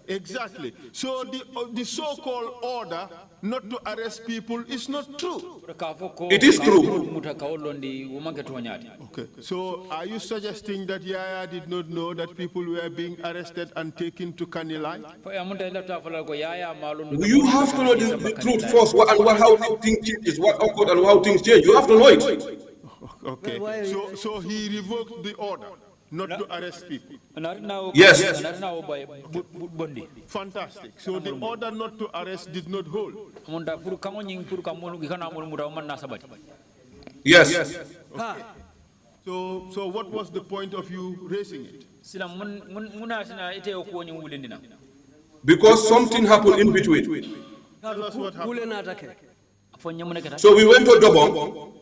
Exactly. So the so-called order not to arrest people is not true. It is true. Okay. So are you suggesting that Yaya did not know that people were being arrested and taken to Kanilai? You have to know the truth first, how things change, what occurred and how things change. You have to know it. Okay. So he revoked the order not to arrest people. Yes. Fantastic. So the order not to arrest did not hold. Yes. Okay. So what was the point of you raising it? Because something happened in between. Tell us what happened. So we went to Dobong.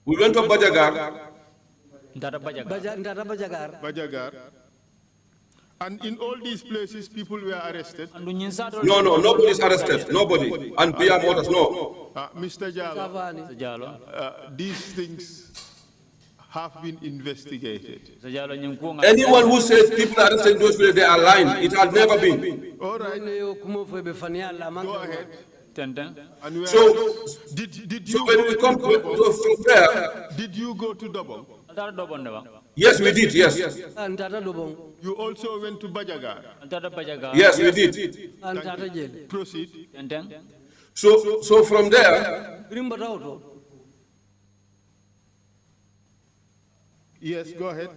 We went to Bajagar. Bajagar. And in all these places, people were arrested? No, nobody is arrested. Nobody. And Bia Modus, no. Mr. Jallow, these things have been investigated. Anyone who says people are arrested in those places, they are lying. It has never been. All right. Go ahead. And So, did so you when go we to come Dobong? from there, Did you go to Dobong? yes, we did, yes. You also went to Bajagar. Yes, we did. Proceed. So from there, Yes, go ahead.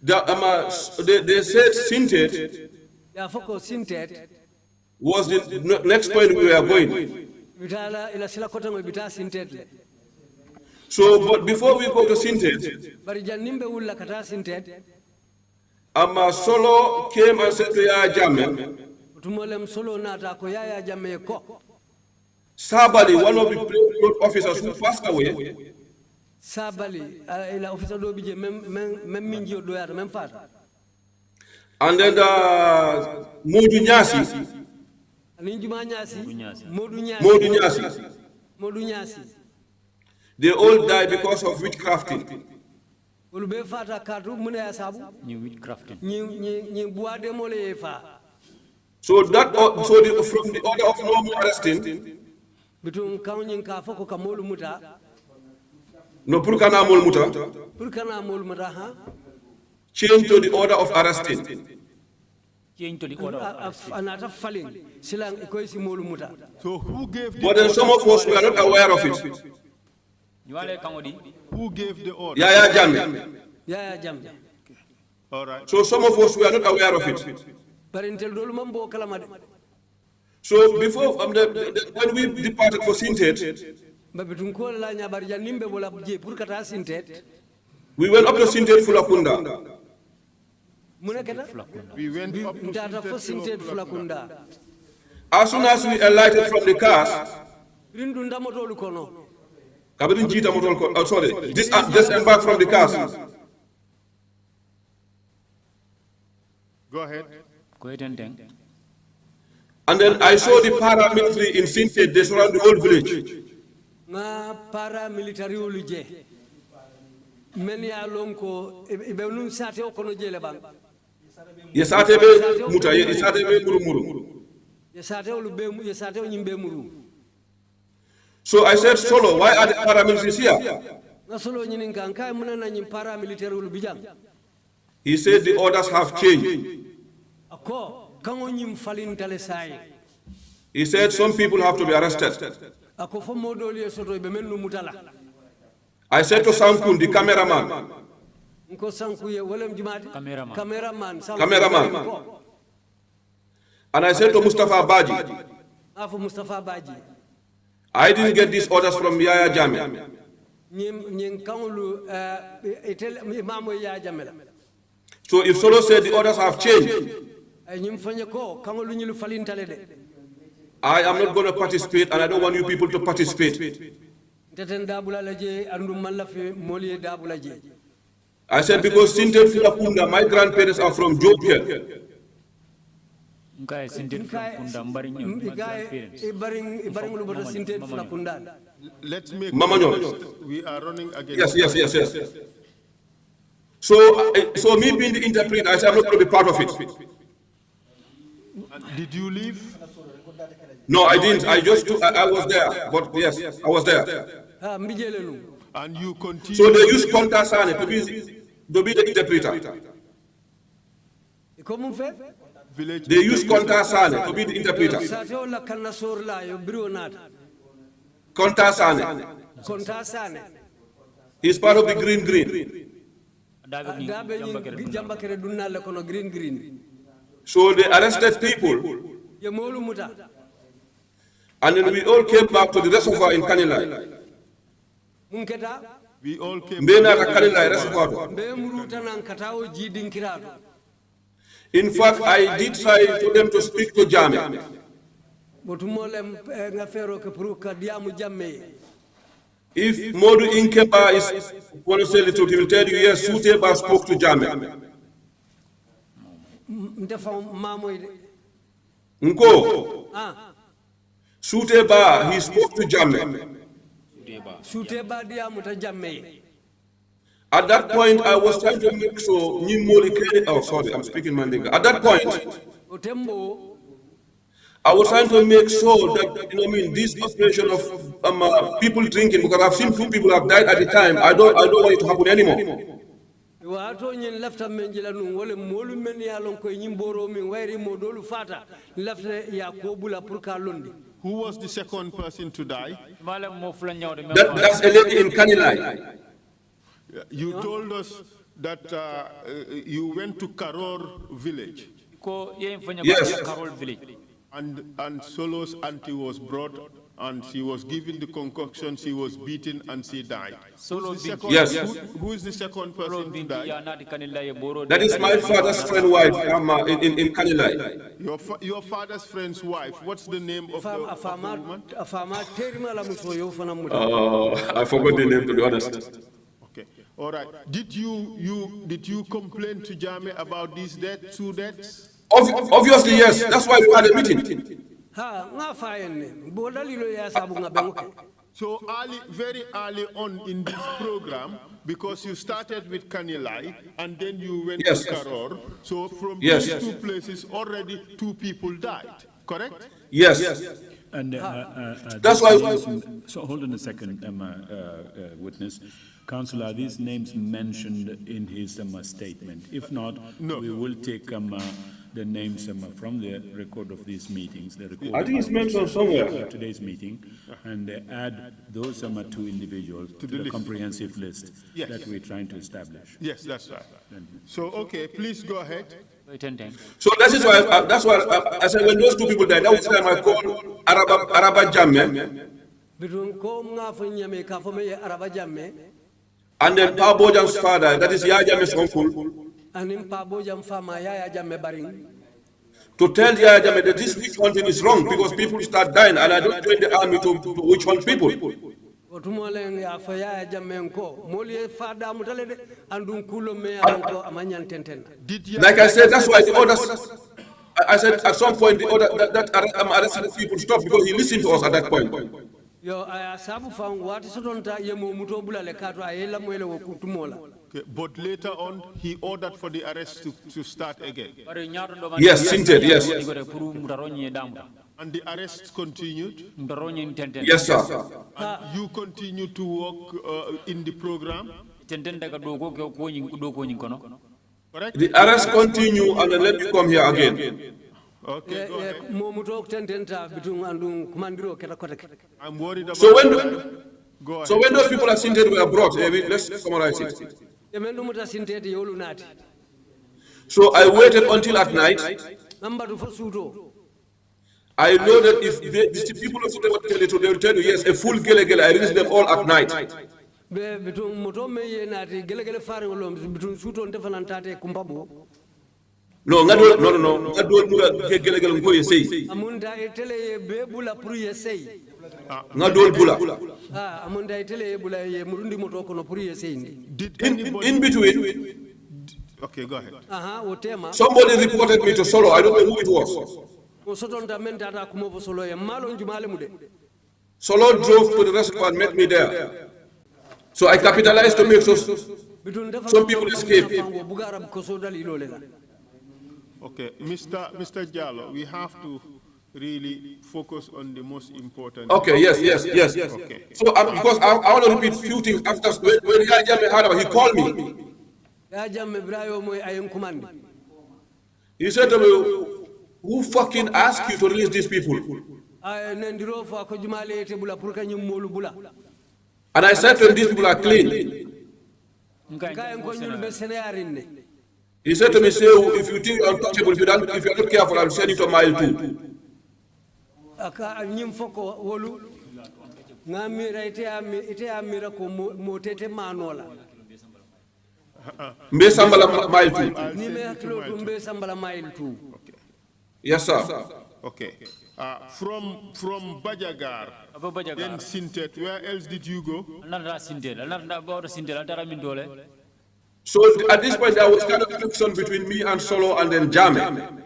they said Sintet was the next point we were going. So, but before we go to Sintet, Solo came and said to Yaya Jammeh, Sabali, one of the road officers who passed away, and then Modu Nyasi, they all died because of witchcrafting. So that, from the order of no more arresting, no purkana muta, change to the order of arresting. So who gave the But then some of us were not aware of it. Who gave the order? Yaya Jammeh. All right. So some of us were not aware of it. So before, when we departed for Sintet, we went up to Sintet Fulakunda. We went up to Sintet Fulakunda. As soon as we alighted from the cars, disembarked from the cars. Go ahead. And then I saw the paramilitary in Sintet, they surround the whole village. So I said, Solo, why are the paramilitaries here? He said the orders have changed. He said some people have to be arrested. I said to Sankun, the cameraman, and I said to Mustafa Baji, I didn't get these orders from Yaya Jammeh. So if Solo said the orders have changed, I am not going to participate, and I don't want you people to participate. I said, because Sintet Fulakunda, my grandparents are from Jopia. Let's make we are running against. Yes. So me being the interpreter, I said, I'm not going to be part of it. Did you leave? No, I didn't. I was there. But yes, I was there. And you continue. So they use Concoction to be the interpreter. They use Concoction to be the interpreter. Concoction. He's part of the green. So they arrested people. And then we all came back to the reservoir in Kanilai. We all came In fact, I did try for them to speak to Jammeh. If Modu Inkeba is want to say the truth, he will tell you, yes, Suteba spoke to Jammeh. Nko. Suteba, he spoke to Jammeh. At that point, I was trying to make sure oh, sorry, I'm speaking Mandinka. At that point, I was trying to make sure that, this operation of people drinking, because I've seen 2 people have died at the time. I don't want it to happen anymore. Who was the second person to die? That's a lady in Kanilai. You told us that you went to Karor village. Yes. And Solo's auntie was brought and she was given the concoction, she was beaten and she died. Yes. Who is the second person to die? That is my father's friend's wife in Kanilai. Your father's friend's wife. What's the name of the woman? I forgot the name, to be honest. Okay. All right. Did you complain to Jame about these deaths, 2 deaths? Obviously, yes. That's why we had a meeting. So very early on in this program, because you started with Kanilai and then you went to Karor, so from these 2 places already 2 people died, correct? Yes. And that's why. So hold on a second, witness. Councillor, are these names mentioned in his statement? If not, we will take the names from the record of these meetings. The record I think it's mentioned somewhere. Today's meeting, and add those 2 individuals to the comprehensive list that we're trying to establish. Yes, that's right. So, okay, please go ahead. So that's why I said when those 2 people died, that was the time I called Araba Jamme. And then Pa Bojan's father, that is Yaya Jamme's uncle, to tell Yaya Jamme that this witch hunting is wrong because people start dying and I don't join the army to witch hunt people. Like I said, that's why the others, I said at some point the other that arrested people stopped because he listened to us at that point. Okay, but later on, he ordered for the arrest to start again. Yes, hinted, yes. And the arrest continued? Yes, sir. And you continue to work in the program? Correct? The arrest continue and then let me come here again. Okay, go ahead. I'm worried about So when those people are sinted were brought, let's summarize it. So I waited until at night. I know that if the people of Sudan they will tell you, yes, a full gele, I release them all at night. No. In between. Okay, go ahead. Somebody reported me to Solo. I don't know who it was. Solo drove to the rescue and met me there. So I capitalized to make sure some people escaped. Okay, Mr. Jallow, we have to really focus on the most important. Okay, yes. Okay. So because I want to repeat a few things after when he called me. He said to me, who fucking asked you to release these people? And I said to him, these people are clean. He said to me, say, if you think you're untouchable, if you're not careful, I'll send you to mile 2. Mile 2. Yes, sir. Okay. From Bajagar, then Sintet, where else did you go? So at this point, there was kind of friction between me and Solo and then Jame.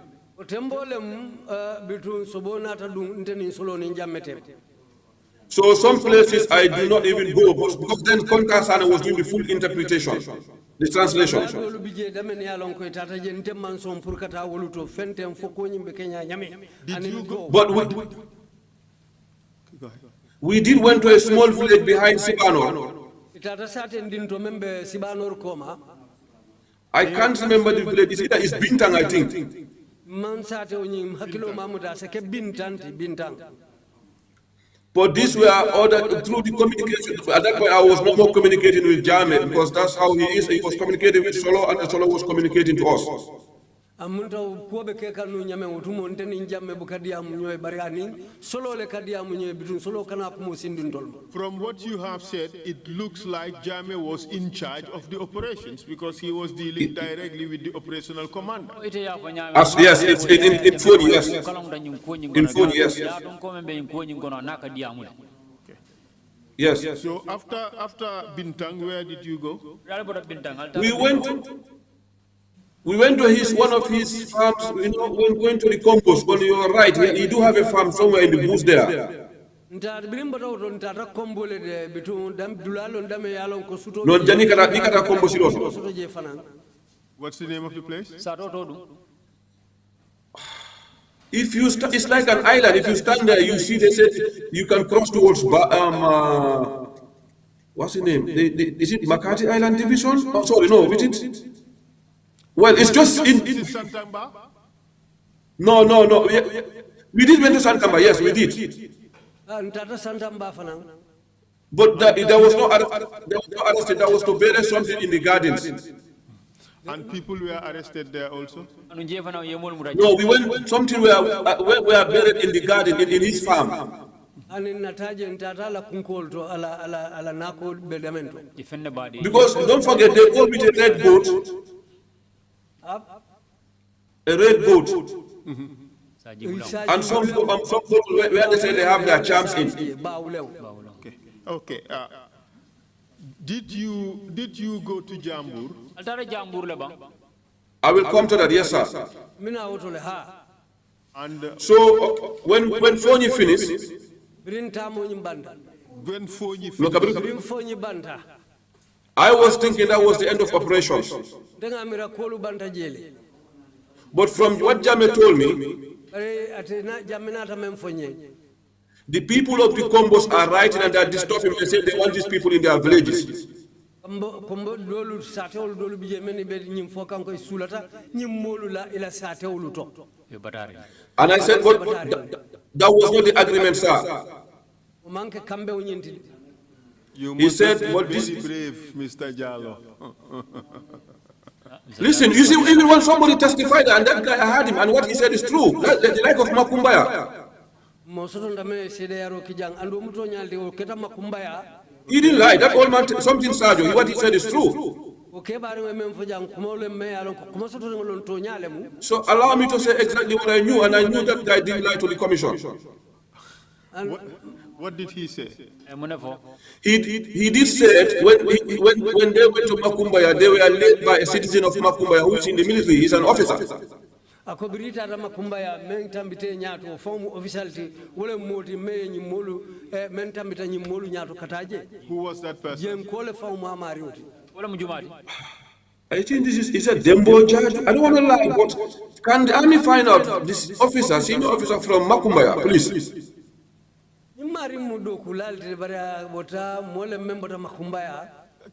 So some places I do not even go because then Concoction was doing the full interpretation, the translation. Did you go? But we did went to a small village behind Sibanor. I can't remember the village. It's Bintang, I think. But these were ordered through the communication. At that point, I was no more communicating with Jame because that's how he is. He was communicating with Solo, and Solo was communicating to us. From what you have said, it looks like Jame was in charge of the operations because he was dealing directly with the operational commander. Yes, it's in phone, yes. In phone, yes. Yes. So after Bintang, where did you go? We went to one of his farms, when going to the Combos, when you are right, he do have a farm somewhere in the bush there. No, what's the name of the place? If you it's like an island. If you stand there, you see they said you can cross towards what's the name? Is it McCarthy Island Division? Oh, sorry, no, which it? Well, it's just in. No. We did went to Santamba. Yes, we did. But there was no arrested. There was to bury something in the gardens. And people were arrested there also? No, we went. Something were buried in the garden in his farm. Because don't forget, they go with a red boat. A red boat. And some people where they say they have their charms in. Okay. Did you go to Jambur? I will come to that, yes, sir. And so when Fonyi finished, I was thinking that was the end of operations. But from what Jame told me, the people of the Combos are writing and they are disturbing and saying they want these people in their villages. And I said, but that was not the agreement, sir. He said, "What this is brave, Mr. Jallow." Listen, you see, even when somebody testified, and that guy, I heard him, and what he said is true. The like of Makumbaya. He didn't lie. That old man, something Sajo, what he said is true. So allow me to say exactly what I knew, and I knew that guy didn't lie to the commission. What did he say? He did say when they went to Makumbaya, they were led by a citizen of Makumbaya who is in the military. He's an officer. Who was that person? I think this is a Dembo judge. I don't want to lie, but can the army find out this officer, senior officer from Makumbaya, please?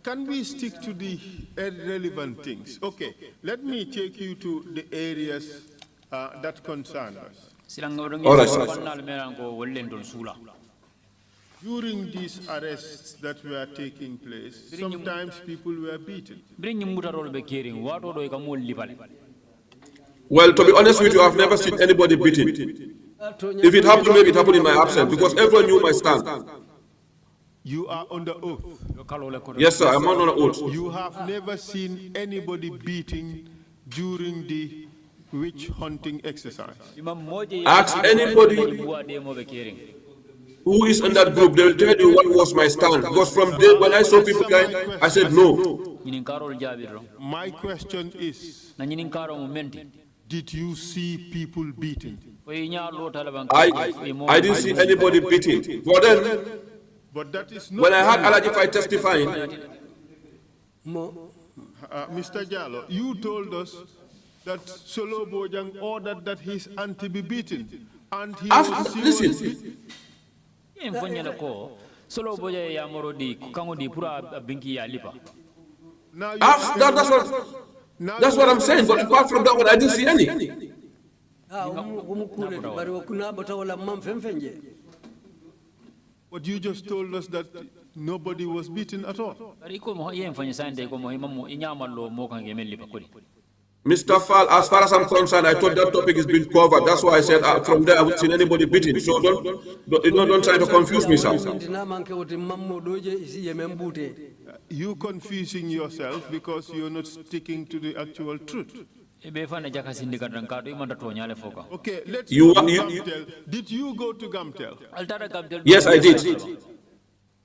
Can we stick to the relevant things? Okay, let me take you to the areas that concern us. All right, sir. During these arrests that were taking place, sometimes people were beaten. Well, to be honest with you, I've never seen anybody beaten. If it happened, maybe it happened in my absence, because everyone knew my stand. You are under oath. Yes, sir, I'm under oath. You have never seen anybody beating during the witch hunting exercise. Ask anybody who is in that group, they will tell you what was my stand. Because from there, when I saw people crying, I said no. My question is, did you see people beating? I didn't see anybody beating. But then, But that is not... When I had Alaji Pai testifying... Mr. Jallow, you told us that Solo Bojang ordered that his auntie be beaten. And he listen. Solo Boja Yamoro di Kango di Pura Binki Yalipa. That's what I'm saying, but apart from that one, I didn't see any. But you just told us that nobody was beaten at all. Mr. Fall, as far as I'm concerned, I thought that topic has been covered. That's why I said from there I haven't seen anybody beaten. So don't try to confuse me, sir. You confusing yourself because you're not sticking to the actual truth. Okay, let's go to Gamtel. Did you go to Gamtel? Yes, I did.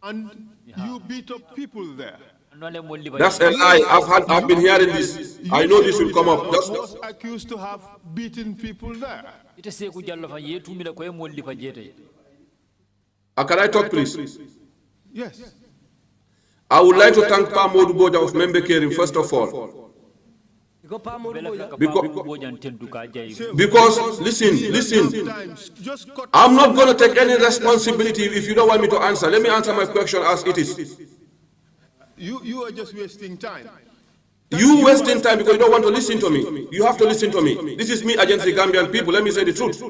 And you beat up people there? That's a lie. I've been hearing this. I know this will come up. That's was accused to have beaten people there. Can I talk, please? Yes. I would like to thank Pa Modou Boja of Member Caring, first of all. Because listen, I'm not going to take any responsibility if you don't want me to answer. Let me answer my question as it is. You are just wasting time. You wasting time because you don't want to listen to me. You have to listen to me. This is me against the Gambian people. Let me say the truth.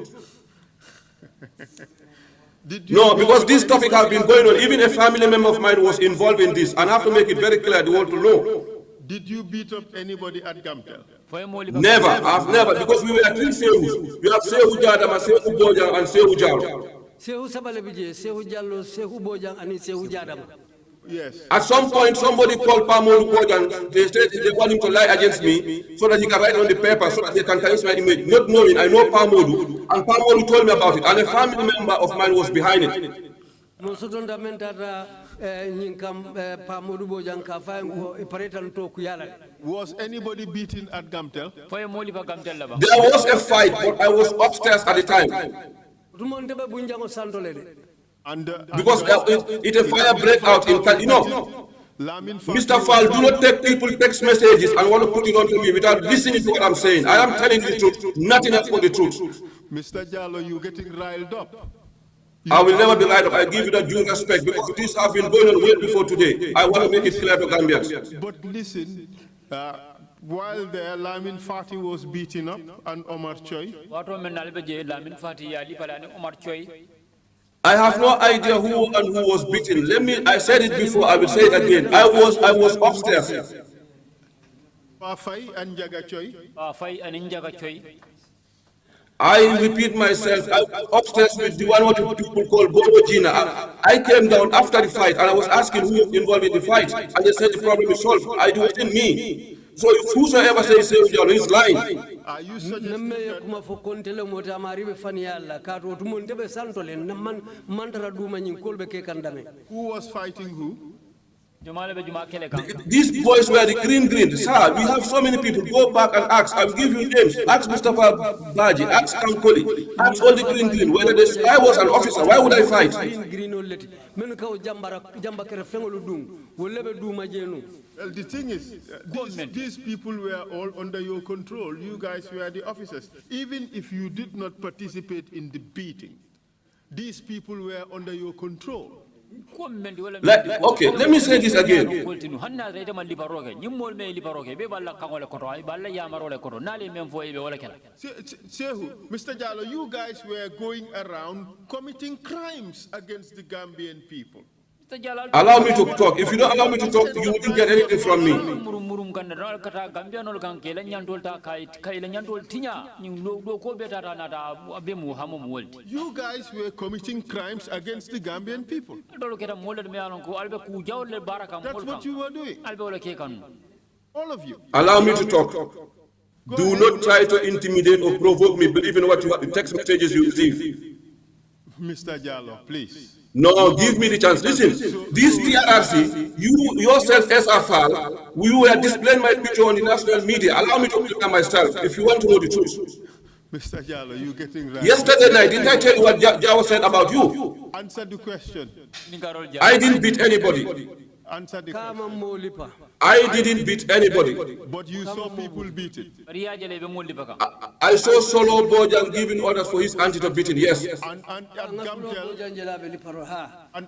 No, because this topic has been going on. Even a family member of mine was involved in this, and I have to make it very clear the world to know. Did you beat up anybody at Gamtel? Never. I've never, because we were three Sehus. We have Saikou Jallow, Saikou Bojang, and Saikou Jallow. Saikou Sabalebije, Saikou Jallow, Saikou Bojang, and Saikou Jallow. Yes. At some point, somebody called Pa Modou Bojang. They said they want him to lie against me so that he can write on the paper so that they can carry my image. Not knowing, I know Pa Modou, and Pa Modou told me about it, and a family member of mine was behind it. Was anybody beaten at Gamtel? There was a fight, but I was upstairs at the time. Because it a fire breakout in, you know. Mr. Fall, do not take people text messages and want to put it onto me without listening to what I'm saying. I am telling you the truth, nothing else but the truth. Mr. Jallow, you're getting riled up. I will never be riled up. I give you the due respect because this has been going on way before today. I want to make it clear to Gambians. But listen, while there, Lamin Fati was beaten up and Omar Choi. I have no idea who and who was beaten. I said it before, I will say it again. I was upstairs. Pafai and Jaga Choi. I repeat myself, upstairs with the one what people call Bobo Gina. I came down after the fight and I was asking who was involved in the fight. And they said the problem is solved. It wasn't me. So if whosoever says Saikou Jallow is lying. Are you suggesting that... Who was fighting who? These boys were the green. Sir, we have so many people. Go back and ask. I'll give you names. Ask Mustafa Baji, ask Kankoli, ask all the green. Whether I was an officer, why would I fight? Well, the thing is, these people were all under your control. You guys were the officers. Even if you did not participate in the beating, these people were under your control. Okay, let me say this again. Mr. Jallow, you guys were going around committing crimes against the Gambian people. Allow me to talk. If you don't allow me to talk, you wouldn't get anything from me. You guys were committing crimes against the Gambian people. That's what you were doing. All of you. Allow me to talk. Do not try to intimidate or provoke me. Believe in what you have, text messages you receive. Mr. Jallow, please. No, give me the chance. Listen, this TRRC, you yourself, SFR, we were displaying my picture on the national media. Allow me to look at myself if you want to know the truth. Mr. Jallow, you're getting right. Yesterday night, didn't I tell you what Jawa said about you? Answer the question. I didn't beat anybody. Answer the question. I didn't beat anybody. But you saw people beat it. I saw Solo Bojang giving orders for his anti to beating, yes. And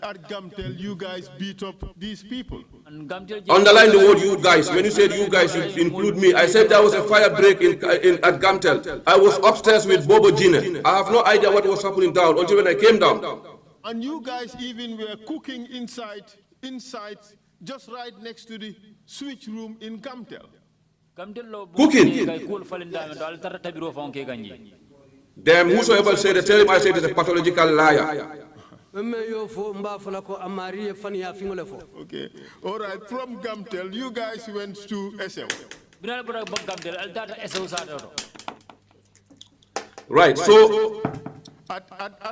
at Gamtel, you guys beat up these people. Underline the word you guys. When you said you guys, you include me. I said there was a fire break at Gamtel. I was upstairs with Bobo Jine. I have no idea what was happening down until when I came down. And you guys even were cooking inside, just right next to the switch room in Gamtel. Cooking. Damn, whosoever said it, tell him I said it's a pathological liar. Okay. All right. From Gamtel, you guys went to SL. Right. So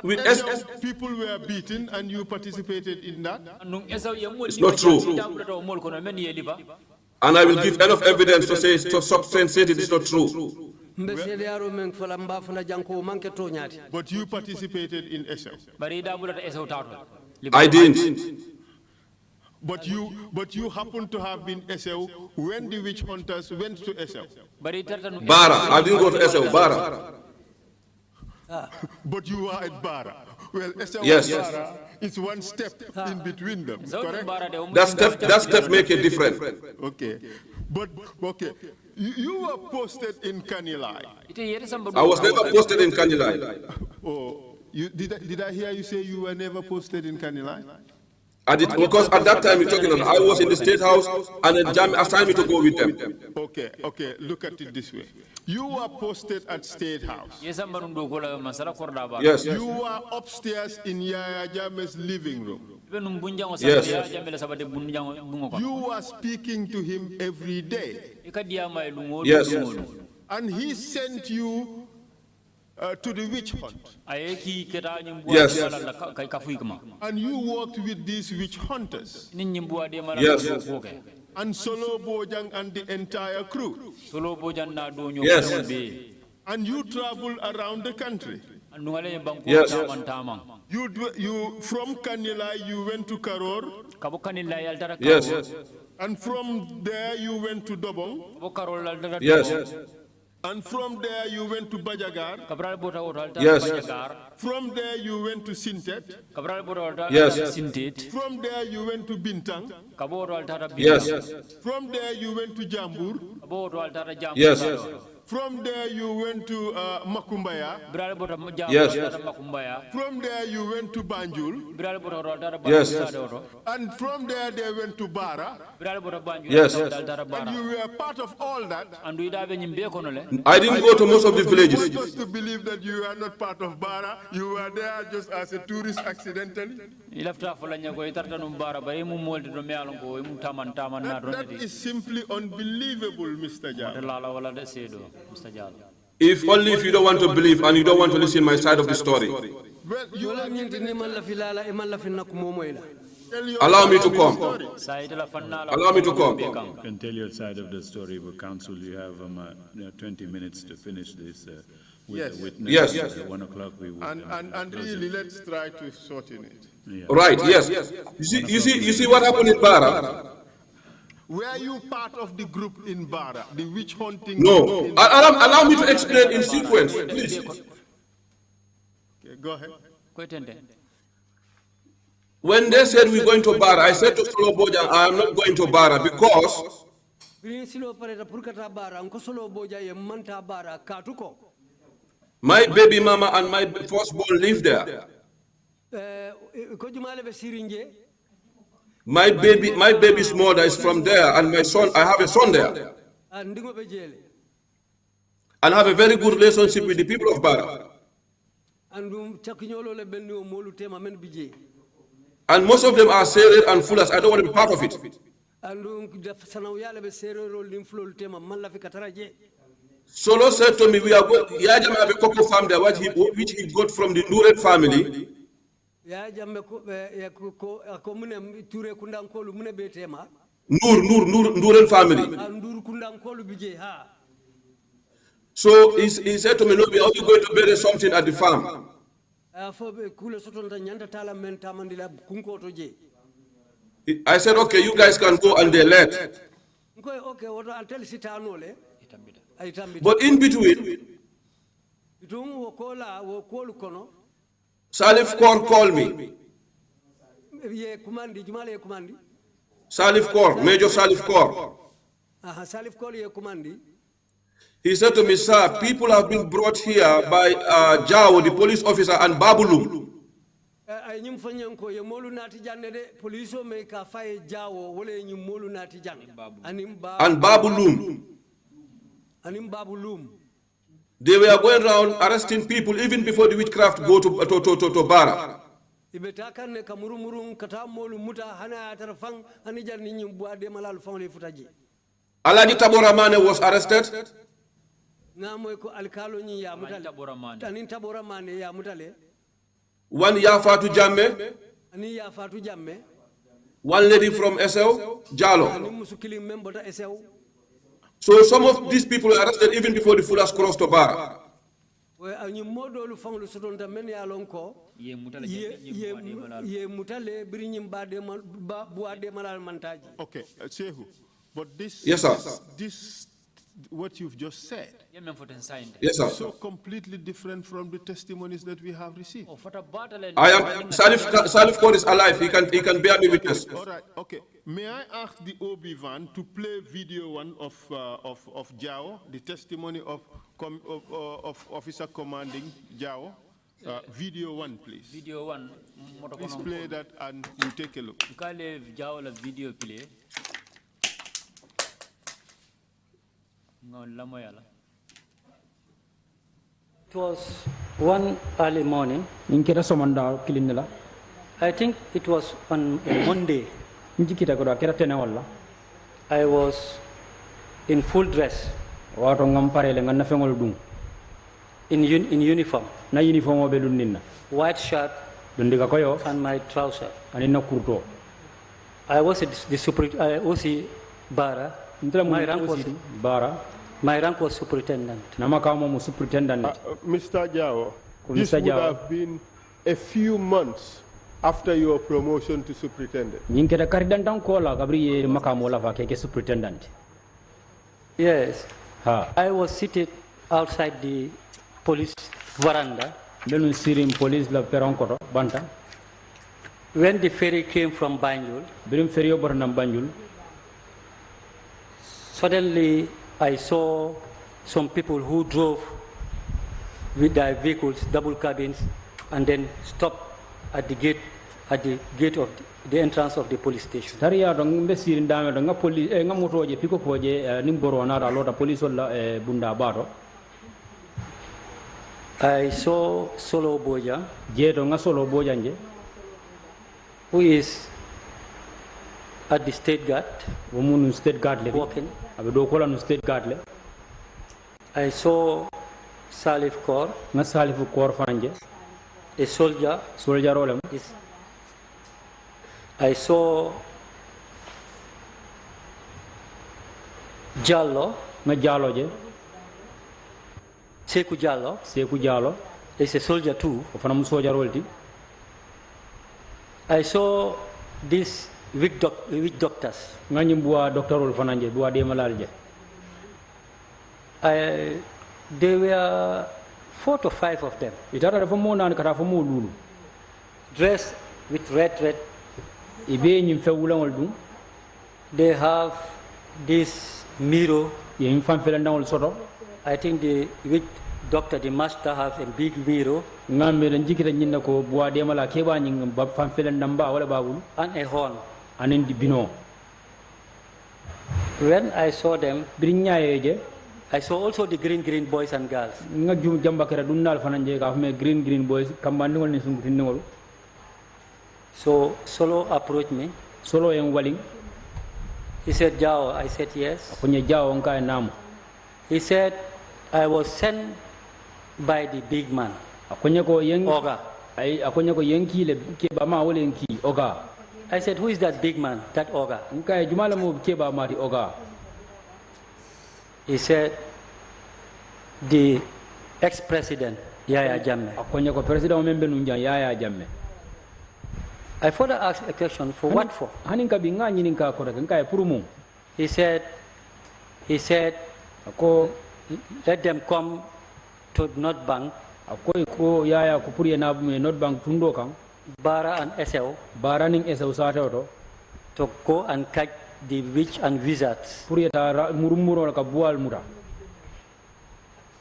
with SL, people were beaten, and you participated in that. It's not true. And I will give enough evidence to say to substantiate it is not true. But you participated in SL. I didn't. But you happen to have been SL when the witch hunters went to SL. Bara, I didn't go to SL. Bara. But you are at Bara. Well, SL yes. and Bara, it's one step in between them, correct? That step make a difference. Okay. But, okay, you were posted in Kanilai. I was never posted in Kanilai. Oh, did I hear you say you were never posted in Kanilai? I did, because at that time you're talking about, I was in the State House and then Jam assigned me to go with them. Okay, look at it this way. You were posted at State House. Yes. You were upstairs in Yaya Jame's living room. Yes. You were speaking to him every day. Yes. And he sent you to the witch hunt. Yes. And you worked with these witch hunters. Yes. And Solo Bojang and the entire crew. Yes. And you travel around the country. Yes. You from Kanilai you went to Karor. Yes. And from there you went to Dobong. Yes. And from there you went to Bajagar. Yes. From there you went to Sintet. Yes. From there you went to Bintang. Yes. From there you went to Jambur. Yes. From there you went to Makumbaya. Yes. From there you went to Banjul. Yes. And from there they went to Bara. Yes. And you were part of all that. I didn't go to most of the villages. You want us to believe that you are not part of Bara. You were there just as a tourist accidentally. That is simply unbelievable, Mr. Jallow. If only if you don't want to believe and you don't want to listen my side of the story. Well, you are allow me to come. Allow me to come. You can tell your side of the story, but counsel, you have 20 minutes to finish this with the witness. Yes. At 1 o'clock we will. And really, let's try to shorten it. Yeah. Right. Yes. You see what happened in Bara. Were you part of the group in Bara, the witch hunting? No. Allow me to explain in sequence, please. Okay, go ahead. When they said we're going to Bara, I said to Solo Bojang, I am not going to Bara because my baby mama and my firstborn live there. My baby's mother is from there, and my son, I have a son there. And I have a very good relationship with the people of Bara. And most of them are serried and foolish. I don't want to be part of it. Solo said to me, we are going, Yajam have a cocoa farm there, which he got from the Nuret family. Nuren family. So he said to me, no, we are only going to bury something at the farm. I said, okay, you guys can go, and they left. But in between, Salif Kaur called me. Salif Kaur, Major Salif Kaur. He said to me, sir, people have been brought here by Jao, the police officer, and Babulu. And Babulum. They were going around arresting people even before the witchcraft go to Bara. Alaji Taboramane was arrested. One Yafatu Jamme. One lady from Saikou Jallow. So some of these people were arrested even before the Fullers crossed to Bara. Okay, Shehu, but this, yes, sir. This what you've just said, yes, sir, so completely different from the testimonies that we have received. I am Salif Kaur is alive. He can bear me witness. All right. Okay. May I ask the OB van to play video one of Jao, the testimony of Officer Commanding Jao. Video one, please. Video one. Please play that and you take a look. Jao la video play. It was one early morning. I think it was on a Monday. I was in full dress. In uniform. White shirt and my trouser. I was the OC Bara. My rank was superintendent. Mr. Jao, this would have been a few months after your promotion to superintendent. Yes. I was seated outside the police veranda. When the ferry came from Banjul, suddenly I saw some people who drove with their vehicles, double cabins, and then stopped at the gate of the entrance of the police station. I saw Solo Boja, who is at the state guard, walking. I saw Salif Kaur, a soldier. I saw Jallow, Saikou Jallow is a soldier too. I saw these weak doctors. There were 4 to 5 of them, dressed with red. They have this mirror. I think the weak doctor, the master, have a big mirror and a horn. When I saw them, I saw also the green boys and girls. So Solo approached me. He said, Jao. I said, yes. He said, I was sent by the big man, Oga. I said, who is that big man, that Oga? He said, the ex-president, Yaya Jammeh. Akonya ko president membe nunja Yaya Jammeh. I further asked a question, for what for? Hanin ka binga nyinin ka ko daga kay purumu. He said, Ako let them come to North Bank, ako ko Yaya ko puri na North Bank tundo kang Bara and Esau, bara ning Esau sa to to go and catch the witch and wizards. puri ta murumuro ka bual mura.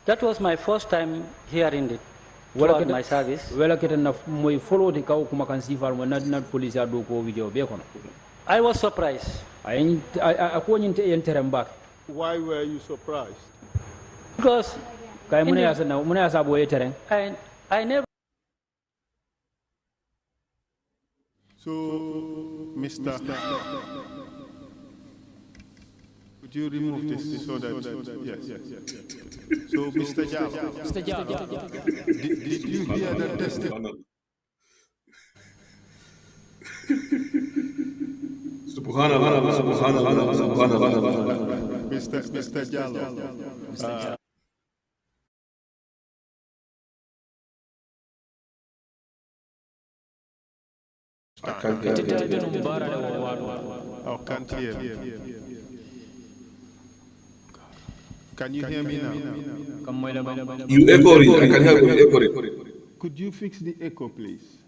That was my first time hearing it throughout my service. Wala kita na moy follow de ka kuma kan sifar mo na police do ko video be kono. I was surprised. Ako nyin te enterem back. Why were you surprised? Because Kay muna ya sa boye tereng. I never. So, Mr. Would you remove this so that, yes. So, Mr. Jallow. Mr. Jallow. Did you hear the testimony? Subhanallah. Mr. Jallow. I can't hear you. Oh, can't hear. Can you hear me now? You echoing. I can hear you echoing. Could you fix the echo, please?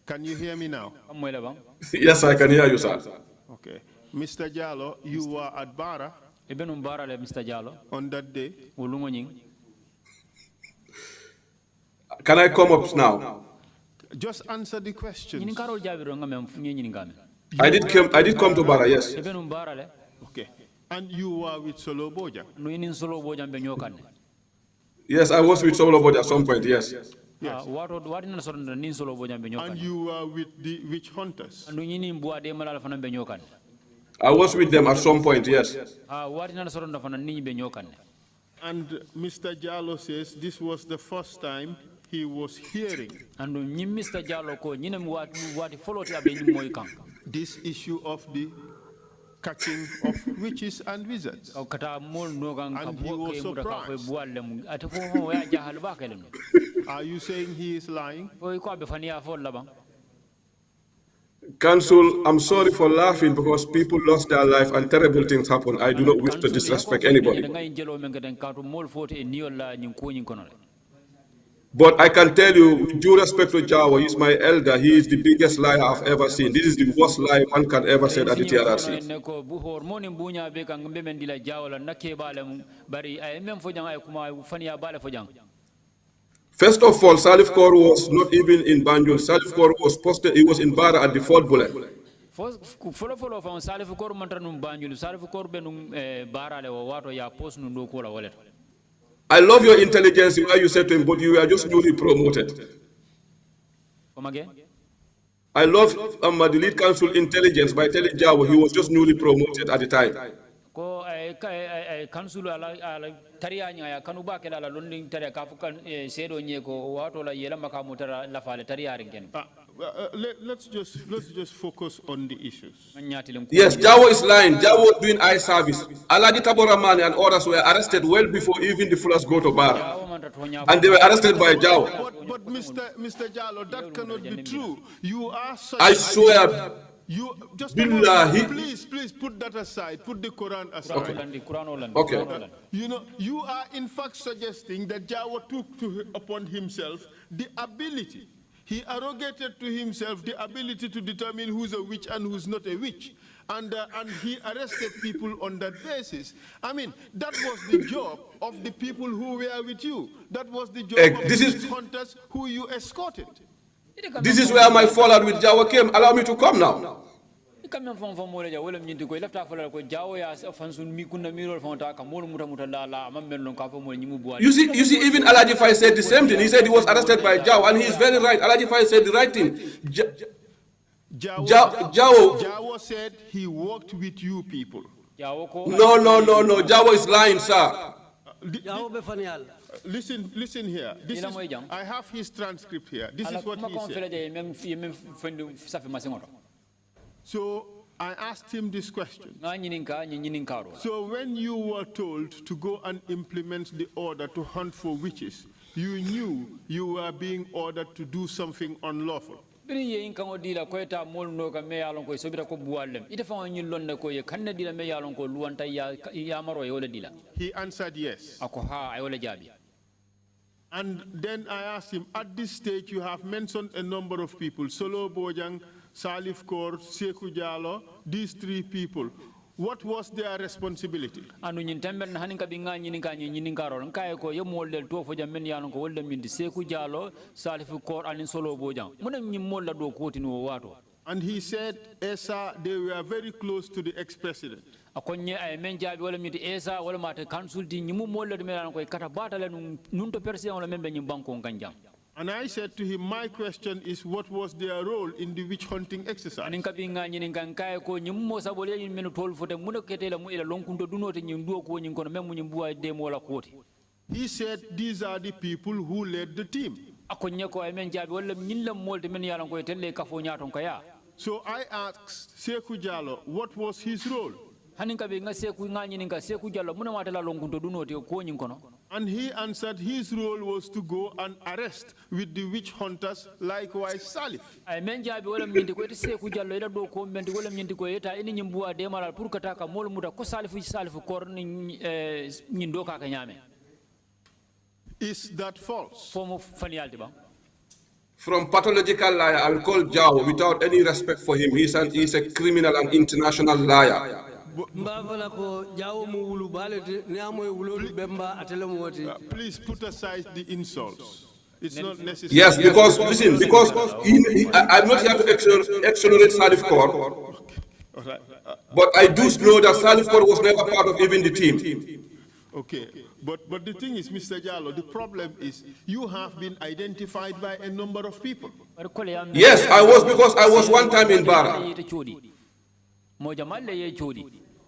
Can you hear me now? Yes, I can hear you, sir. Okay. Mr. Jallow, you were at Bara Mr. Jallow. on that day. Can I come up now? Just answer the question. I did come to Bara, yes. Okay. And you were with Solo Boja? Yes, I was with Solo at some point, yes. Yes. And you were with the witch hunters? I was with them at some point, yes. And Mr. Jallow says this was the first time he was hearing this issue of the catching of witches and wizards. And he was surprised. Are you saying he is lying? Council, I'm sorry for laughing because people lost their life and terrible things happen. I do not wish to disrespect anybody. But I can tell you, with due respect to Jawa, he's my elder. He is the biggest liar I've ever seen. This is the worst lie one can ever say at the TRRC. First of all, Salif Kor was not even in Banjul. Salif Kor was posted, he was in Bara at the 4th bullet. I love your intelligence, where you said to him, but you were just newly promoted. Come again? I love the lead council intelligence by telling Jawa he was just newly promoted at the time. Let's just focus on the issues. Yes, Jawa is lying. Jawa was doing eye service. Alaji Taboramani and others were arrested well before even the fullers go to Bara. And they were arrested by Jawa. But Mr. Jallow, that cannot be true. You are such I swear. You just please put that aside. Put the Quran aside. Okay. You know, you are in fact suggesting that Jawa took upon himself the ability. He arrogated to himself the ability to determine who's a witch and who's not a witch. And he arrested people on that basis. I mean, that was the job of the people who were with you. That was the job of the hunters who you escorted. This is where my fallout with Jawa came. Allow me to come now. You see, even Alaji Fai said the same thing. He said he was arrested by Jawa, and he is very right. Alaji Fai said the right thing. Jawa said he worked with you people. No. Jawa is lying, sir. Listen here. I have his transcript here. This is what he said. So I asked him this question. nga nyininka nyinkaro So when you were told to go and implement the order to hunt for witches, you knew you were being ordered to do something unlawful. bini ye in kango dila ko eta mol no ka me yalon ko sobita ko buwallem ite fa nyi lonne ko ye kanne dila me yalon ko luwanta ya maro ye wala dila He answered yes. ako ha ay wala jabi. And then I asked him, at this stage you have mentioned a number of people, Solo Bojang, Salif Kaur, Saikou Jallow, these three people. What was their responsibility? Anu nyin tembe na hanin ka binga nyinin karo nkaye ko ye moldel to fo jamen yalon ko wolde min di Saikou Jallow, Salif Kaur anin Solo Bojang mun nyi molda do ko tinu wato. And he said, Esa, they were very close to the ex-president. Akonye ay men jabi wala mi di esa wala mate council di nyimu molda de melan ko kata batale nun to president wala membe nyim banko kanjam. And I said to him, my question is, what was their role in the witch hunting exercise? Anin ka binga nyinin kan kay ko nyim mo sabole nyin menu tol fote mun ketela mu ila lonkunto dunote nyim duo ko nyin kono mem nyim buwa de mo la koti. He said, these are the people who led the team. Akonye ko ay men jabi wala nyin la molde men yalan ko telle kafo nyaton kaya. So I asked Saikou Jallow, what was his role? Hanin ka binga Saikou nga nyinin ka Saikou Jallow mun matela lonkunto dunote ko nyin kono. And he answered his role was to go and arrest with the witch hunters, likewise Salif. Ay men jabi wala nyindi ko Saikou Jallow ida do ko men wala nyindi ko eta ini nyimbuwa de malal pour kataka mol muta ko Salif kor ni nyindo ka nyame. Is that false? Form of fanialti ba. From pathological liar, I will call Jao without any respect for him. He's a criminal and international liar. Please put aside the insults. It's not necessary. Yes, because, listen, because I'm not here to exonerate Salif Kaur, but I do know that Salif Kaur was never part of even the team. Okay, but the thing is, Mr. Jallow, the problem is you have been identified by a number of people. Yes, I was, because I was one time in Bara.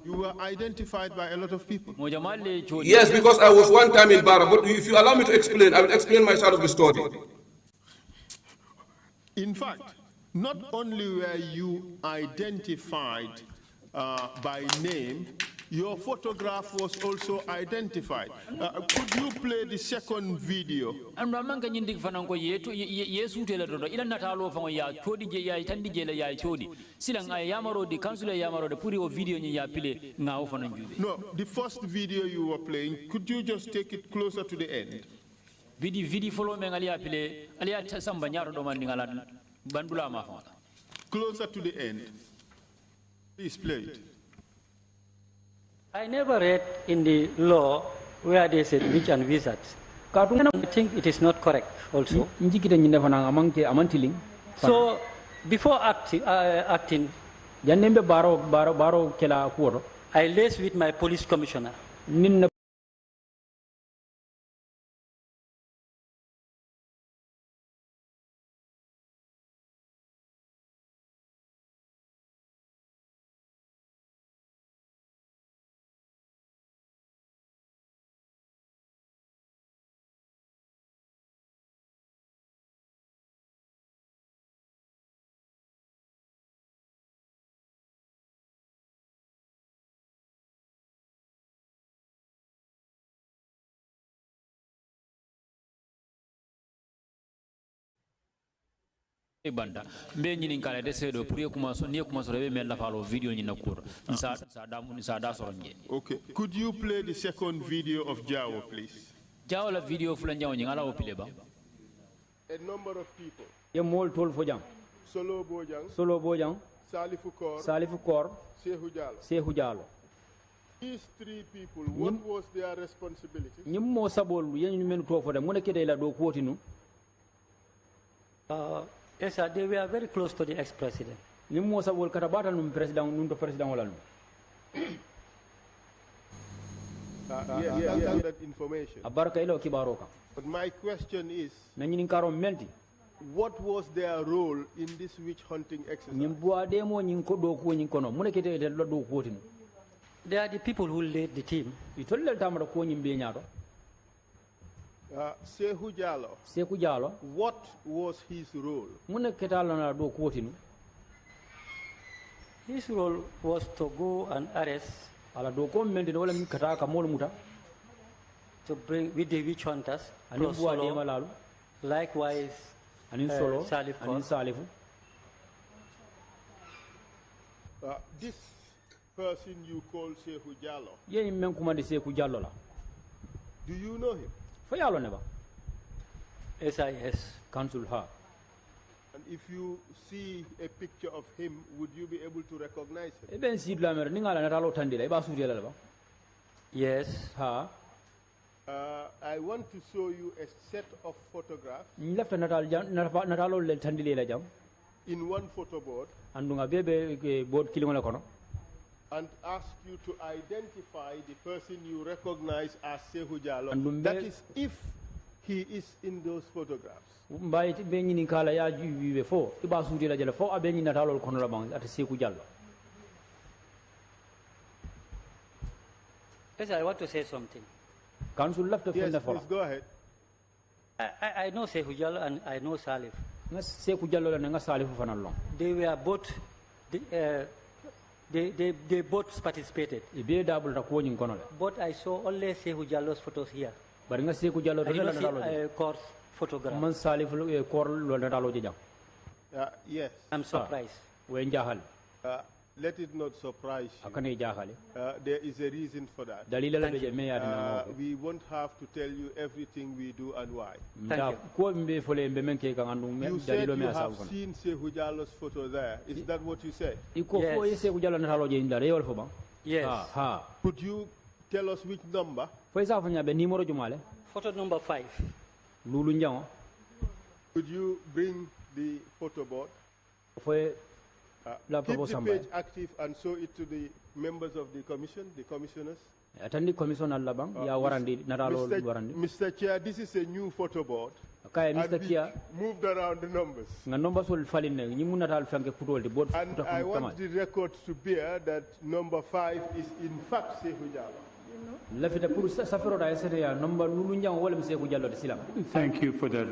You were identified by a lot of people. Yes, because I was one time in Bara. But if you allow me to explain, I will explain my side of the story. In fact, not only were you identified by name, your photograph was also identified. Could you play the second video? No, the first video you were playing, could you just take it closer to the end? Closer to the end. Please play it. I never read in the law where they said witch and wizards. I think it is not correct also. So before acting, I liaised with my police commissioner. Banda mbe nyini kala de sedo pour commencer ni commencer be mel la falo video ni nakur sa da soronje. Okay, could you play the second video of Jawo, please? Jawo la video fulan jawo ni ngala opile ba a number of people. Ye mol tol fo jam Solo Bojang, Salifu Kaur, Saikou Jallow. These three people, what was their responsibility? Nyimmo sabol yen ñu men to fo de mo nekete la do kotinu. Yes, sir, they were very close to the ex-president. Nyimmo sabol kata batal num president num to president wala num. That information. Abarka ilo kibaro ka. But my question is, na ñinin karo melti what was their role in this witch hunting exercise? ñim boa demo ñin ko do ko ñin kono mu nekete de do ko tin. They are the people who led the team. Itolle tamara ko ñim be ñaato. Saikou Jallow, what was his role? His role was to go and arrest, ala do ko men de wala mi kata ka mol muta to bring with the witch hunters, ani plus buwa de Solo, malalu likewise ani solo Salif ani salifu This person you call Saikou Jallow, ye men kuma de Saikou Jallow la do you know him? fo yalo ne ba SIS. council ha And if you see a picture of him, would you be able to recognize him? e ben sid la mer ni ngala na talo tandila e ba sudi la ba Yes. ha I want to show you a set of photographs ni lafta natalo le tandile la jam in one photo board andunga bebe board kilingo la kono and ask you to identify the person you recognize as Saikou Jallow. And That is if he is in those photographs. mbaye be nyini kala ya juwi be fo e ba sudi la jela fo abe nyina talo kono la bang ata Saikou Jallow Yes, I want to say something. council lafta Yes, fo please go ahead. I know Saikou Jallow and I know Salif. nga Saikou Jallow la nga salifu fanal long They were both, they both participated. e be dabul ta ko nyin kono le But I saw only Saikou Jallow's photos here. bari nga Saikou Jallow I to la didn't natalo see a course photograph. man salifu kor lo natalo je jam Yes. I'm surprised. we njahal Let it not surprise you. akane jahale There is a reason for that. dalila la be je me ya dina We won't have to tell you everything we do and why. Thank you. ko mbe fole mbe men ke kan andu You said dalilo me you asabu have kono seen Saikou Jallow's photo there. Is that what you said? iko fo Yes. Saikou Jallow natalo je ndare yol fo ba Yes. ha Could you tell us which number? fo isa fo nyabe numéro jumale Photo number 5. lulu njango Could you bring the photo board? fo la Keep propo the samba page active and show it to the members of the commission, the commissioners. atandi commissioner labang ya warandi natalo warandi Mr. Chair, this is a new photo board. kay And Mr. we Kia moved around the numbers. nga nomba sol faline ñi mu natal fanke putol de bod And I want the record to bear that number 5 is in fact Saikou Jallow. lafita pour safero da sene ya nomba lulu njango wala Saikou Jallow de silam Thank you for that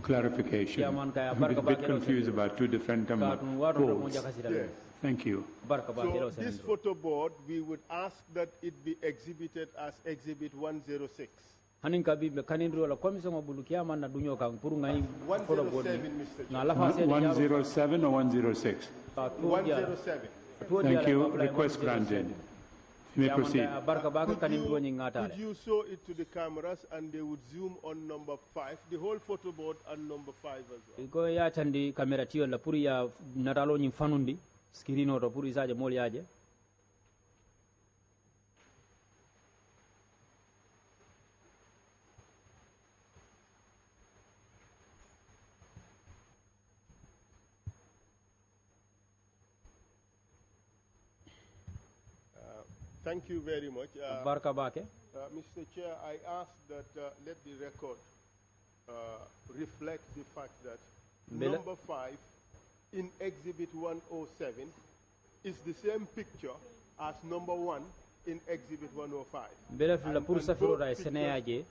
clarification. Yeah, man, kaya I'm barka a bit ba kero confused sen. about two different ka tun waro mo codes. jaka sila Yes. Thank you. barka ba So kero this sen photo board, we would ask that it be exhibited as Exhibit 106. hanin ka bi kanin ro la commission mo bulu kiya man na dunyo kan pour ngai photo board 107, Mr. na Chair. la fa sene 107 or 106? 107. Thank you. Request granted. You may proceed. barka ba kanin ro ñi Could ngata you show it to the cameras and they would zoom on number 5, the whole photo board and number 5 as well? ko ya tandi camera tiyo la pour ya natalo ñi fanundi screen oto pour isaje mol yaje Thank you very much. barka ba ke Mr. Chair, I ask that let the record reflect the fact that Bella- number 5 in Exhibit 107 is the same picture as number 1 in Exhibit 105. bele la pour And safero both da sene pictures yaje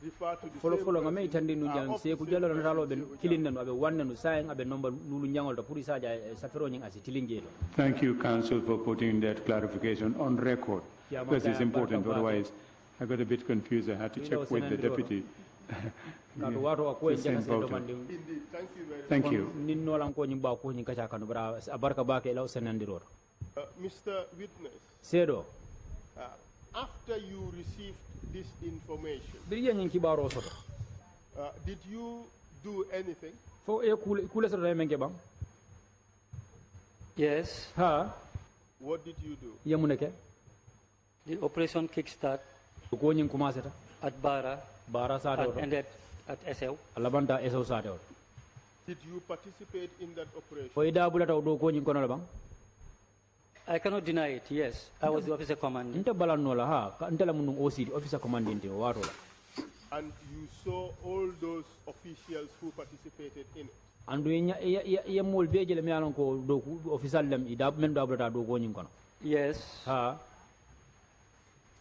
refer to the folo same folo nga me person, tandi nu are jang of se the ku same jalo person, natalo ben Saikou kilin Jallow. nanu abe wanne nu sayen abe nomba nulu njangol da pour isaja safero ñi asi tilingelo Thank you, Council, for putting that clarification on record. Yeah, Because it's Maka, important, Barka, otherwise I got a bit confused. I had to Ilo check with the Senandro. deputy. kadu wato ko en It's jaka se do important. mandi Indeed, thank you very much. Thank you. nin nolan ko ñi ba ko ñi kaca kanu bara barka ba ke law senandiro Mr. Witness, sedo after you received this information, bir ñi kibaro soto did you do anything? fo e kule soto men ke bam Yes. ha What did you do? yamune ke The operation kickstart ko ñi commencé ta at Bara bara sa and do ended at SL. alabanta eso sa do Did you participate in that operation? fo ida bulata do ko ñi kono la bam I cannot deny it, yes. I was the officer commanding. nte balanno la ha ka nte la munum OCD officer commandant o wato la And you saw all those officials who participated in it. andu ye mol beje le mi alon ko do official lam ida men do bulata do ko ñi kono Yes. ha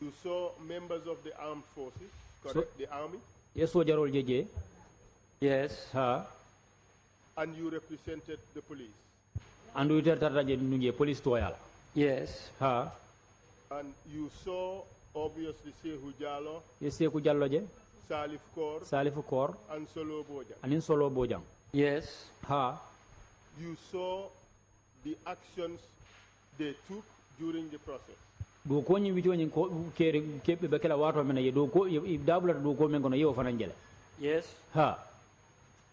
You saw members of the armed forces, correct? The army, ye sojarol jeje Yes. ha and you represented the police. Andu iter tarta je nunje police to yala. Yes. Ha. And you saw obviously Saikou Jallow, Saikou Jallow je. Salif Kor, and Solo Bojang. Anin Solo Bojang. Yes. Ha. You saw the actions they took during the process. Do ko nyi wito nyi ko kere kebe bekela wato mena ye do ko dabula do ko men kono yo fananjele. Yes. Ha.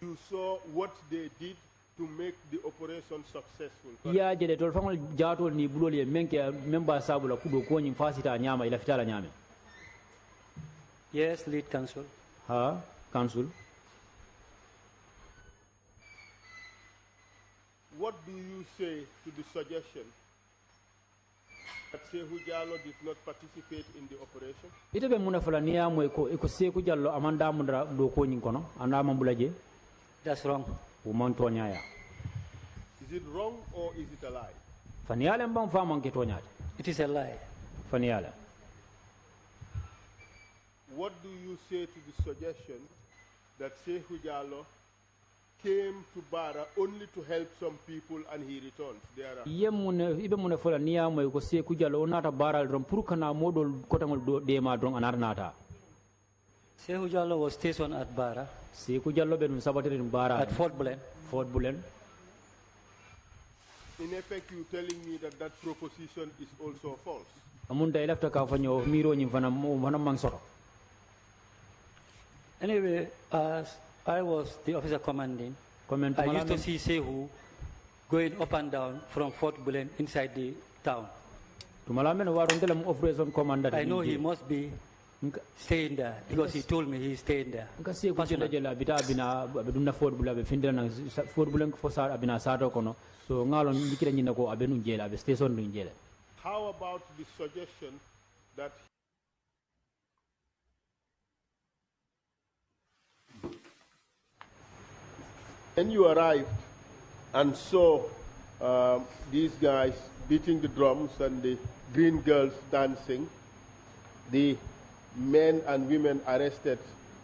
You saw what they did to make the operation successful. Ya jele tol fangol jaatol ni bulol ye menke memba sabula kudo ko nyi fasita nyama ila fitala nyame. Yes, lead counsel. Ha, counsel. What do you say to the suggestion that Saikou Jallow did not participate in the operation? Ite be muna fala niya mo ko Saikou Jallow amanda mudra do ko nyi kono anda mambulaje. That's wrong. Umantonyaya. Is it wrong or is it a lie? Faniale mbam fama nke tonyate. It is a lie. Faniale. What do you say to the suggestion that Saikou Jallow came to Bara only to help some people and he returned thereafter? Ibe mune fola niya mo ko Saikou Jallow nata Bara dron pour kana modol kotangol do de ma dron anar nata. Saikou Jallow was stationed at Bara. Saikou Jallow be dun sabatiri Bara. At Fort Bulen. Fort Bulen. In effect, you telling me that that proposition is also false. Amunda elafta ka fanyo miro nyi fana mangsoto. Anyway, as I was the officer commanding, I used to see Saikou going up and down from Fort Bulen inside the town. I know he must be staying there because he told me he's staying there. How about the suggestion that when you arrived and saw these guys beating the drums and the green girls dancing, the men and women arrested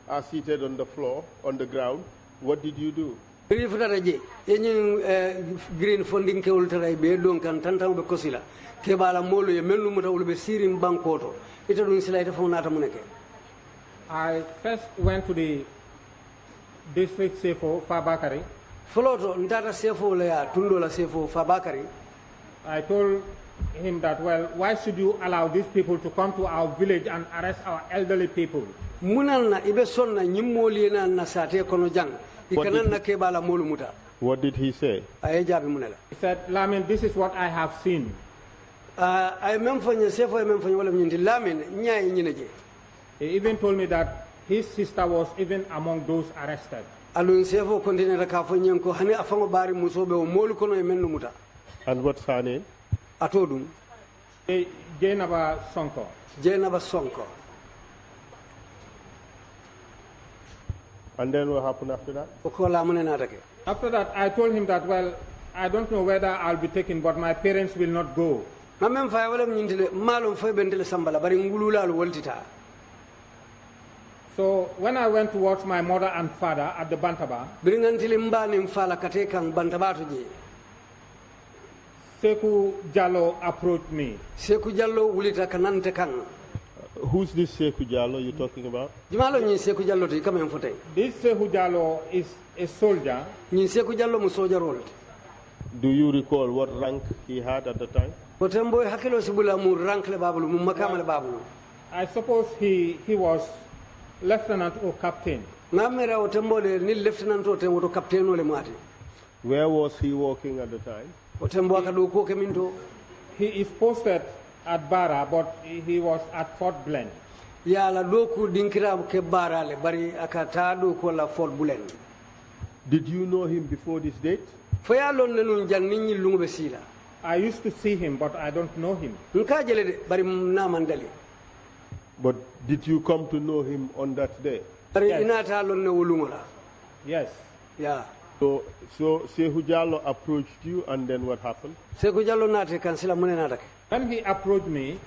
are seated on the floor, on the ground, what did you do? Green funding ke ultara be don kan tantang be kosila ke bala molo ye melu muta ulbe sirin bankoto ita dun sila ita fonata muneke. I first went to the district Saikou Fabricated. Foloto ntata Saikou la ya tundo la Saikou Fabricated. I told him that, well, why should you allow these people to come to our village and arrest our elderly people? Munal na ibe sonna nyimmoli na na sate kono jang ikanan na ke bala molo muta. What did he say? He said, Lamin, this is what I have seen. I He even told me that his sister was even among those arrested. And what's her name? Jainaba Sonko. Jainaba Sonko. And then what happened after that? After that, I told him that, well, I don't know whether I'll be taken, but my parents will not go. So when I went to watch my mother and father at the Bantaba, Saikou Jallow approached me. Saikou Jallow wulita kanante kan. Who's this Saikou Jallow you're talking about? This Saikou Jallow is a soldier. Do you recall what rank he had at the time? I suppose he was lieutenant or captain. Where was he working at the time? He is posted at Bara, but he was at Fort Bulen. Did you know him before this date? I used to see him, but I don't know him. But did you come to know him on that day? Yes. Yeah. So Saikou Jallow approached you, and then what happened? When he approached me,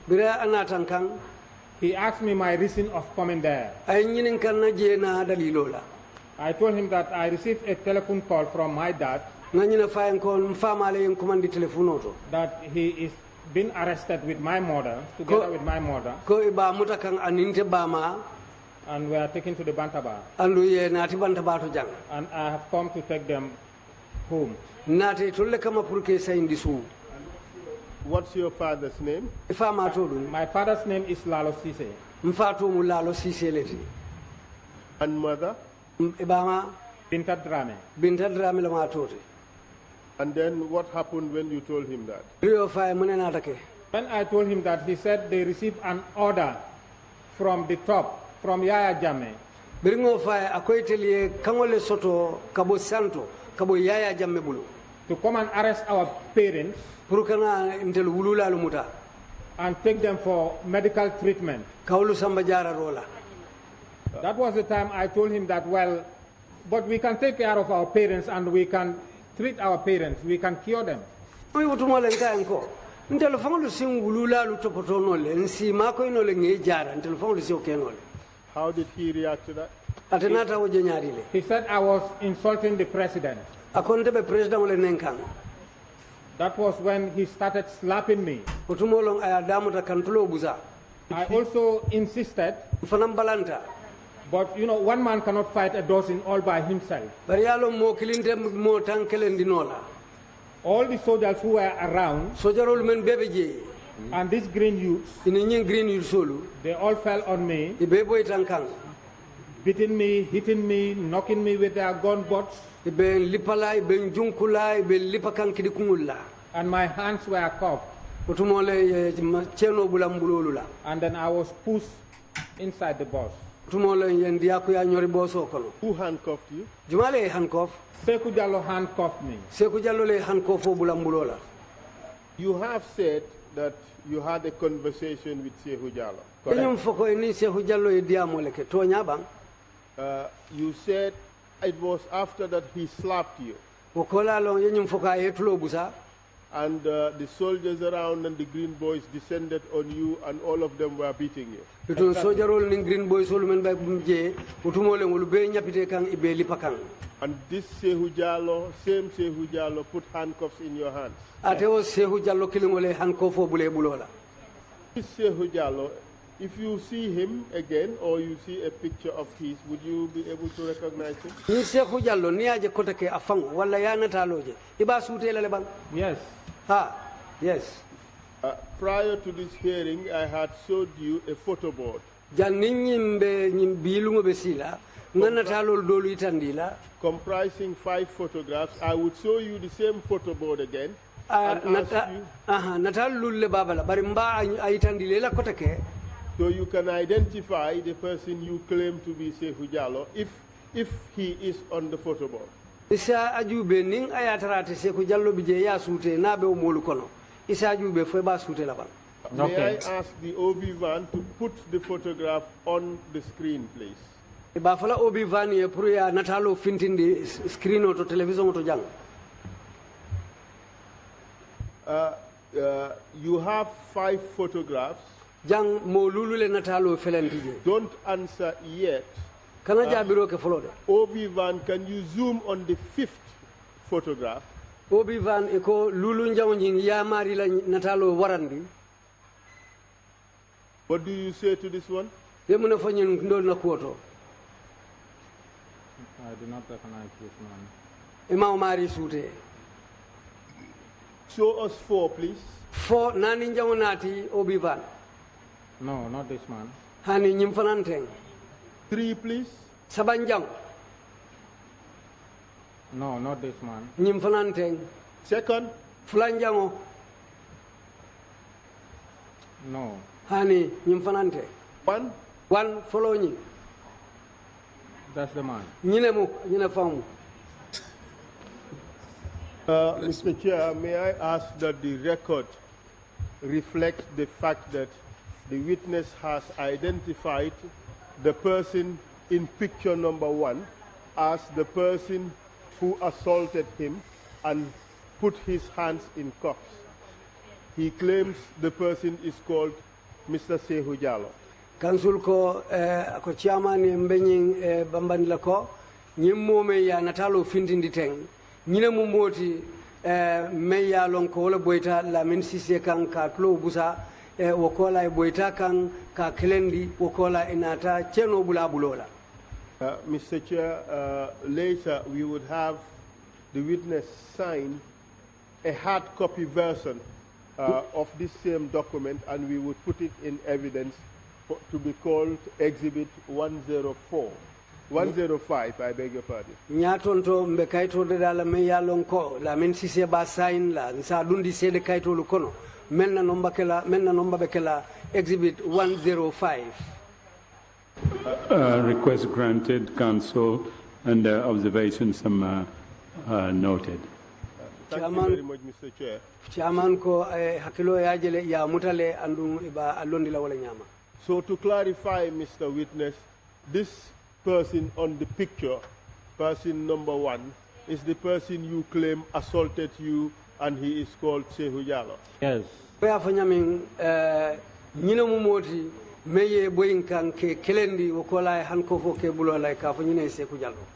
he asked me my reason of coming there. I told him that I received a telephone call from my dad that he is been arrested with my mother, together with my mother, and we are taken to the Bantaba. And I have come to take them home. What's your father's name? My father's name is Lalo Sise. And mother? Binta Drame. And then what happened when you told him that? When I told him that, he said they received an order from the top, from Yaya Jammeh. To come and arrest our parents and take them for medical treatment. That was the time I told him that, well, but we can take care of our parents and we can treat our parents, we can cure them. How did he react to that? He said I was insulting the president. That was when he started slapping me. I also insisted, but you know, one man cannot fight a dozen all by himself. All the soldiers who were around, and these green youths, they all fell on me, beating me, hitting me, knocking me with their gun butts. And my hands were cuffed. And then I was pushed inside the bus. Who handcuffed you? Saikou Jallow handcuffed me. You have said that you had a conversation with Saikou Jallow. You said it was after that he slapped you. And the soldiers around and the green boys descended on you and all of them were beating you. And this Saikou Jallow, same Saikou Jallow, put handcuffs in your hands. This Saikou Jallow, if you see him again or you see a picture of his, would you be able to recognize him? Yes. Yes. Prior to this hearing, I had showed you a photo board. Comprising 5 photographs. I would show you the same photo board again. So you can identify the person you claim to be Saikou Jallow if he is on the photo board. May I ask the OB van to put the photograph on the screen, please? You have 5 photographs. Don't answer yet. OB van, can you zoom on the 5th photograph? OB van eko lulu njawon yamari la natalo warandi. What do you say to this one? I do not recognize this man. Show us 4, please. 4 nani njawonati OB van. No, not this man. Hani nyimfananteng. 3, please. Sabanjang. No, not this man. Nyimfananteng. Second. Fulanjango. No. Hani nyimfanante. 1. 1 follow nyi. That's the man. Nyine famu. Mr. Chair, may I ask that the record reflect the fact that the witness has identified the person in picture number 1 as the person who assaulted him and put his hands in cuffs. He claims the person is called Mr. Saikou Jallow. Council ko chairman mbenying bambandila ko nyimome ya natalo findindi teng ñine mu moti me ya lon ko wala boyta la min sise kan ka tlo busa wo kola e boyta kan ka kelendi wo kola inata ceno bula bulola. Mr. Chair, later we would have the witness sign a hard copy version of this same document, and we would put it in evidence to be called Exhibit 104. 105, I beg your pardon. Nyatonto mbe kaito de la me ya lonko la men sise ba sign la nsa dundi sede kaito lu kono menna nomba bekela Exhibit 105. Request granted, counsel, and observations noted. Thank you very much, Mr. Chair. Chairman ko hakilo ya jele ya mutale andu iba alondi la wala nyama. So to clarify, Mr. Witness, this person on the picture, person number 1, is the person you claim assaulted you, and he is called Saikou Jallow. Yes. Ya fanya min nyina mu moti meye boyin kan ke kelendi wokola handcuff ke bulo la ka fanya ne Saikou Jallow.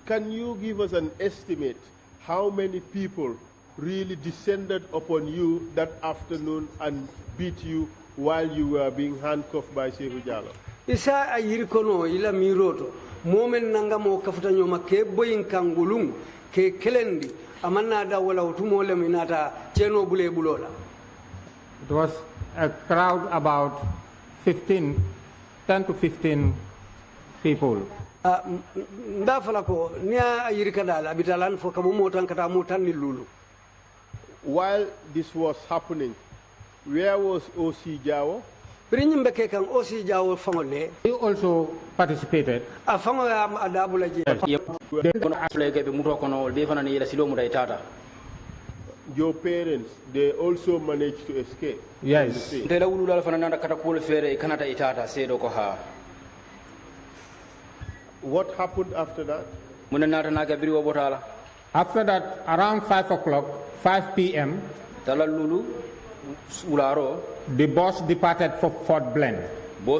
Can you give us an estimate how many people really descended upon you that afternoon and beat you while you were being handcuffed by Saikou Jallow? Isa ayiri kono ila miroto momen nanga mo kafuta nyoma ke boyin kangulung ke kelendi amanna da wala utumole minata cheno bule bulola. It was a crowd about 10 to 15 people. Ndafala ko nia ayiri kadala bitalan fo kabo motan kata motan ni lulu. While this was happening, where was O.C. Jawo? He also participated. Your parents, they also managed to escape. Yes. What happened after that? After that, around 5 o'clock, 5 p.m., the bus departed for Fort Blen. Do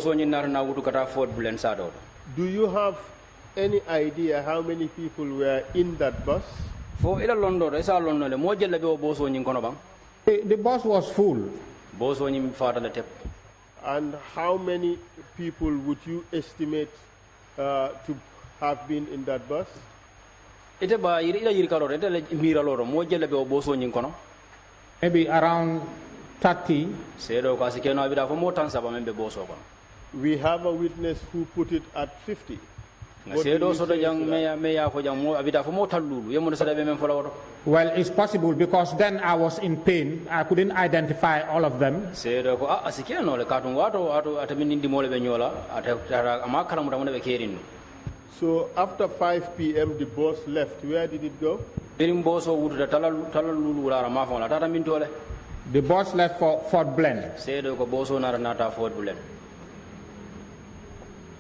you have any idea how many people were in that bus? The bus was full. And how many people would you estimate to have been in that bus? Maybe around 30. We have a witness who put it at 50. Well, it's possible because then I was in pain. I couldn't identify all of them. So after 5 p.m. the bus left. Where did it go? The bus left for Fort Blen.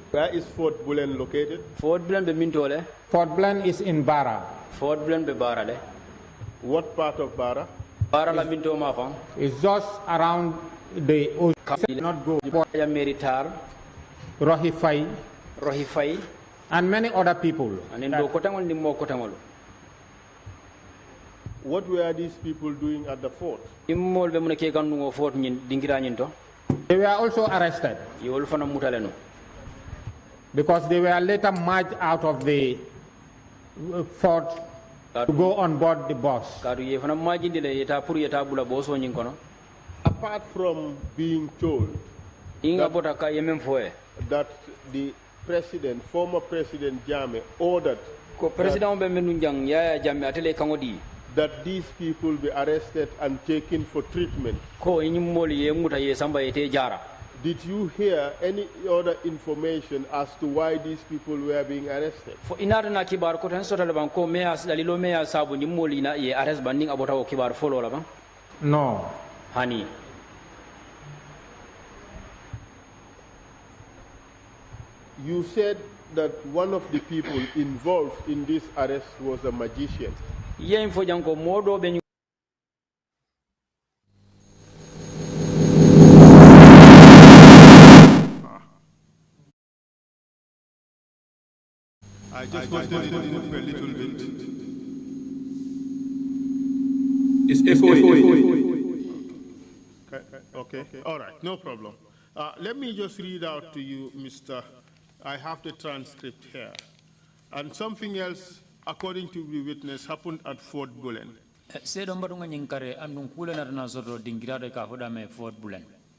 Where is Fort Blen located? Fort Blen is in Bara. What part of Bara? It's just around the ocean. Not go. Rohifai. And many other people. What were these people doing at the fort? They were also arrested because they were later marched out of the fort to go on board the bus. Apart from being told that the president, former President Jammeh, ordered that these people be arrested and taken for treatment, did you hear any other information as to why these people were being arrested? No. Honey. You said that one of the people involved in this arrest was a magician. I just wanted to know for a little bit. It's echoing. Okay, all right, no problem. Let me just read out to you, Mr. I have the transcript here. And something else, according to the witness, happened at Fort Bullen.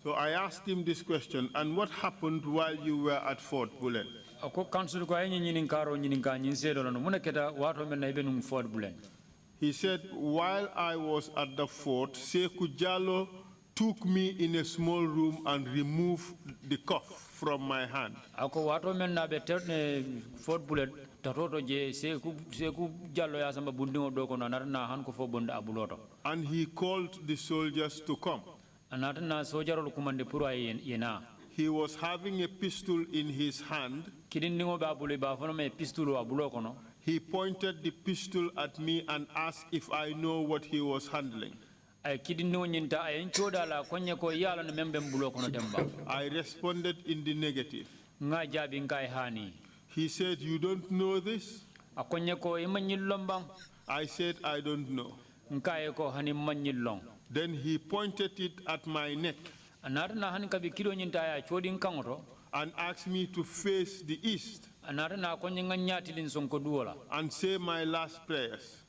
So I asked him this question, and what happened while you were at Fort Bullen? He said, while I was at the fort, Saikou Jallow took me in a small room and removed the cuff from my hand. And he called the soldiers to come. He was having a pistol in his hand. He pointed the pistol at me and asked if I know what he was handling. I responded in the negative. He said, you don't know this? I said, I don't know. Then he pointed it at my neck and asked me to face the east and say my last prayers,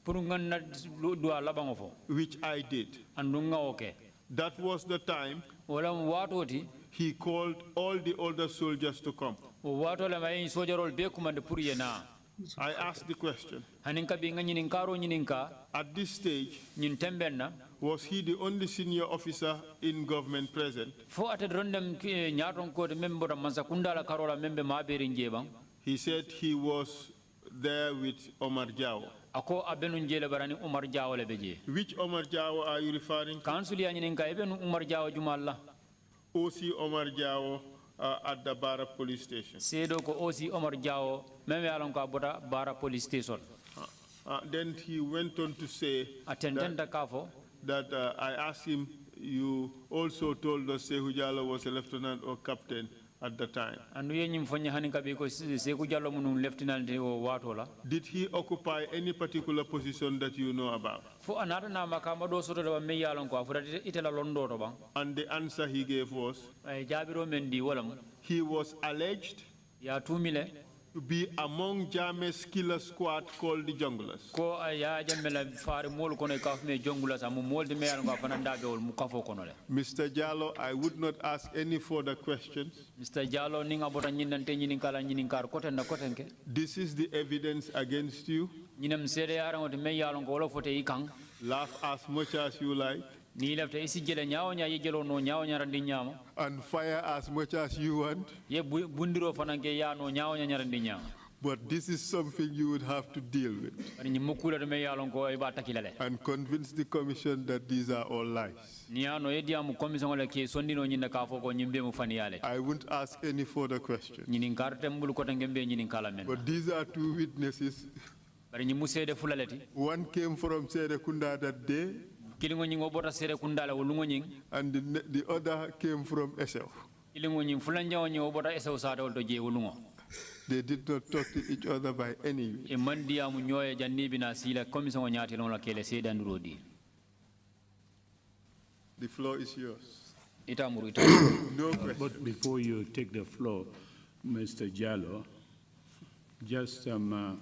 which I did. That was the time he called all the older soldiers to come. I asked the question, at this stage, was he the only senior officer in government present? He said he was there with Omar Jawo. Which Omar Jawo are you referring to? O.C. Omar Jawo at the Barra police station. Then he went on to say that I asked him, you also told us Saikou Jallow was a lieutenant or captain at the time. Did he occupy any particular position that you know about? And the answer he gave was, he was alleged to be among Jammeh's killer squad called the Junglers. Mr. Jallow, I would not ask any further questions. Mr. Jallow, this is the evidence against you. Laugh as much as you like. And fire as much as you want. But this is something you would have to deal with. And convince the commission that these are all lies. I won't ask any further questions. But these are two witnesses. One came from Serekunda that day, and the other came from Esau. They did not talk to each other by any way. The floor is yours. No question. But before you take the floor, Mr. Jallow, just some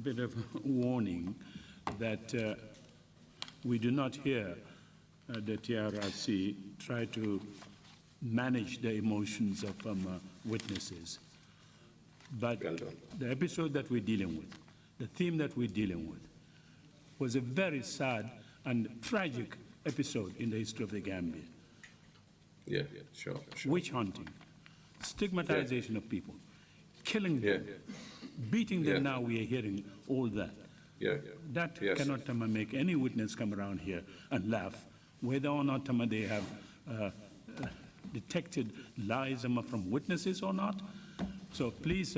bit of warning that we do not hear the TRRC try to manage the emotions of witnesses. But the episode that we're dealing with, the theme that we're dealing with, was a very sad and tragic episode in the history of the Gambia. Yeah, sure. Witch hunting, stigmatization of people, killing them, beating them. Now we are hearing all that. That cannot make any witness come around here and laugh, whether or not they have detected lies from witnesses or not. So please,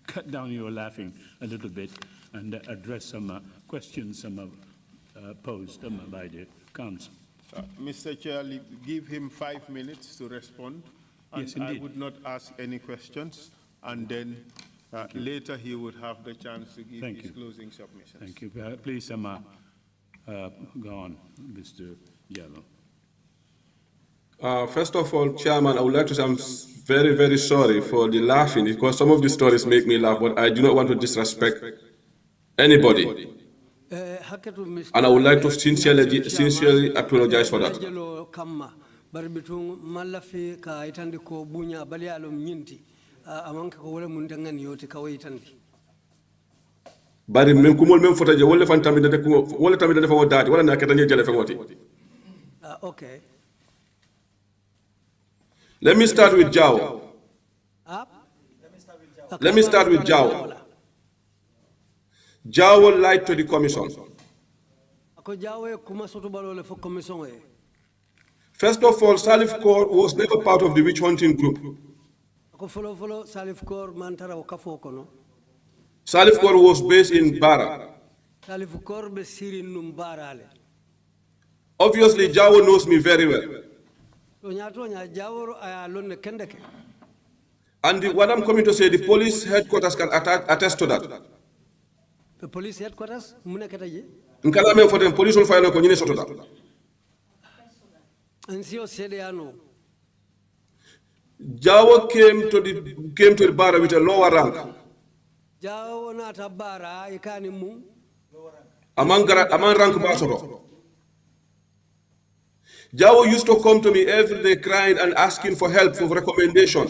cut down your laughing a little bit and address some questions posed by the council. Mr. Chair, give him 5 minutes to respond. And yes, indeed. I would not ask any questions, and then Later, he would have the chance to give Thank his you. closing submissions. Thank you. Please, go on, Mr. Jallow. First of all, Chairman, I would like to say I'm very, very sorry for the laughing, because some of the stories make me laugh, but I do not want to disrespect anybody. And I would like to sincerely apologize for that. Bari men kumol men fotaje wala fan tammi de ko wala tammi de fa wadati wala na ketanye jele fa woti. Okay. Let me start with Jao. Let me start with Jao. Jao lied to the commission. First of all, Salif Kaur was never part of the witch hunting group. Salif Kaur was based in Bara. Obviously, Jao knows me very well. And what I'm coming to say, the police headquarters can attest to that. The police headquarters? Nkala for the police will file a community sort of that. And see, Jao came to the bar with a lower rank. Among rank Basoro. Jao used to come to me every day crying and asking for help, for recommendation.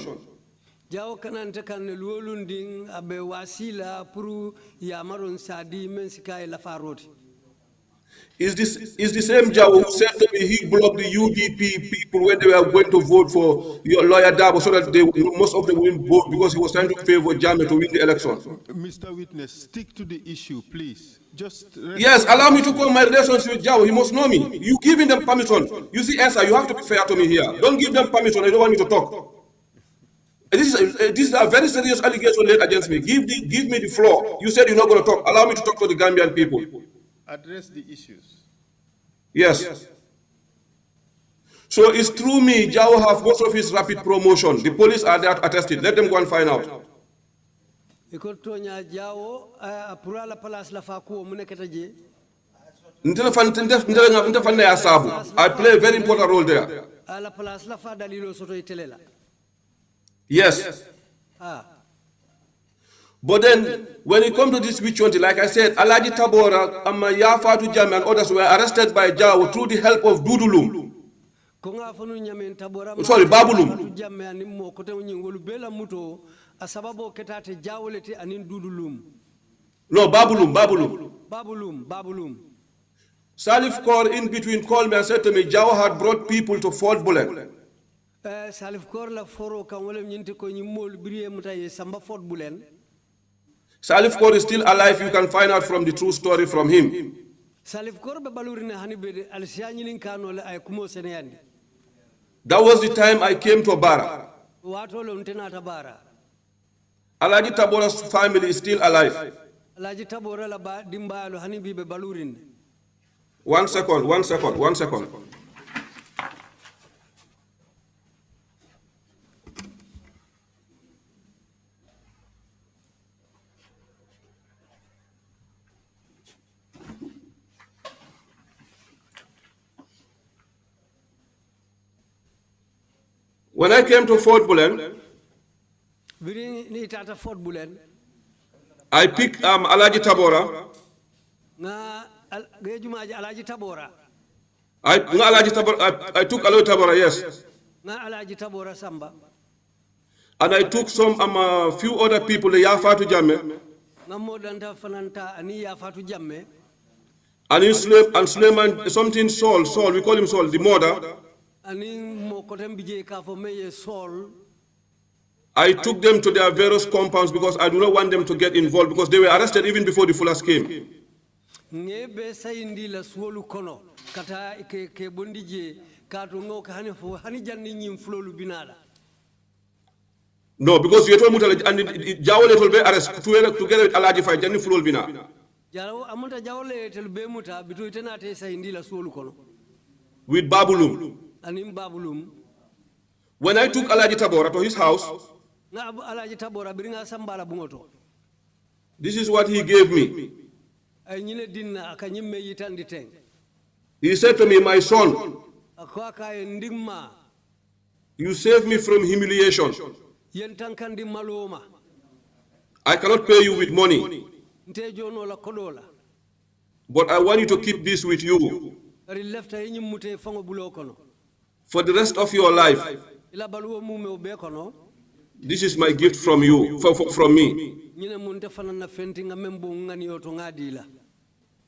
Is the same Jao who said to me he blocked the UDP people when they were going to vote for your lawyer Dabo so that most of them wouldn't vote because he was trying to favor Jammeh to win the election? Mr. Witness, stick to the issue, please. Yes, allow me to call my relations with Jao. He must know me. You giving them permission. You see, Esa, you have to be fair to me here. Don't give them permission. I don't want me to talk. This is a very serious allegation laid against me. Give me the floor. You said you're not going to talk. Allow me to talk to the Gambian people. Address the issues. Yes. So it's through me, Jao have most of his rapid promotion. The police are there to attest it. Let them go and find out. I play a very important role there. Yes. But then, when it comes to this witch hunting, like I said, Alaji Tabora, Yafatu Jammeh and others were arrested by Jao through the help of Dudulum. Sorry, Babulum. No, Babulum. Salif Kaur in between called me and said to me, Jao had brought people to Fort Bulen. Salif Kaur la foro kan wala nyinte ko nyimol briye mutaye samba Fort Bulen. Salif Kaur is still alive. You can find out from the true story from him. Salif Kaur be balurine hani be alsiya nyinin kano le ay kumo seneyandi. That was the time I came to Bara. Alaji Tabora's family is still alive. Alaji Tabora la ba dimbalu hani be balurine. One second. When I came to Fort Bulen, I picked Alaji Tabora. I took Alaji Tabora, yes. And I took some few other people, the Yafatu Jammeh. And Suleiman, something Saul, we call him Saul, the mother. I took them to their various compounds because I do not want them to get involved because they were arrested even before the Fullers came. No, because you told me and Jao will be arrested together with Alaji Fai, Janni Fulol Bina. With Babulum. When I took Alaji Tabora to his house, This is what he gave me. He said to me, my son, you saved me from humiliation. I cannot pay you with money, but I want you to keep this with you for the rest of your life. This is my gift from you, from me.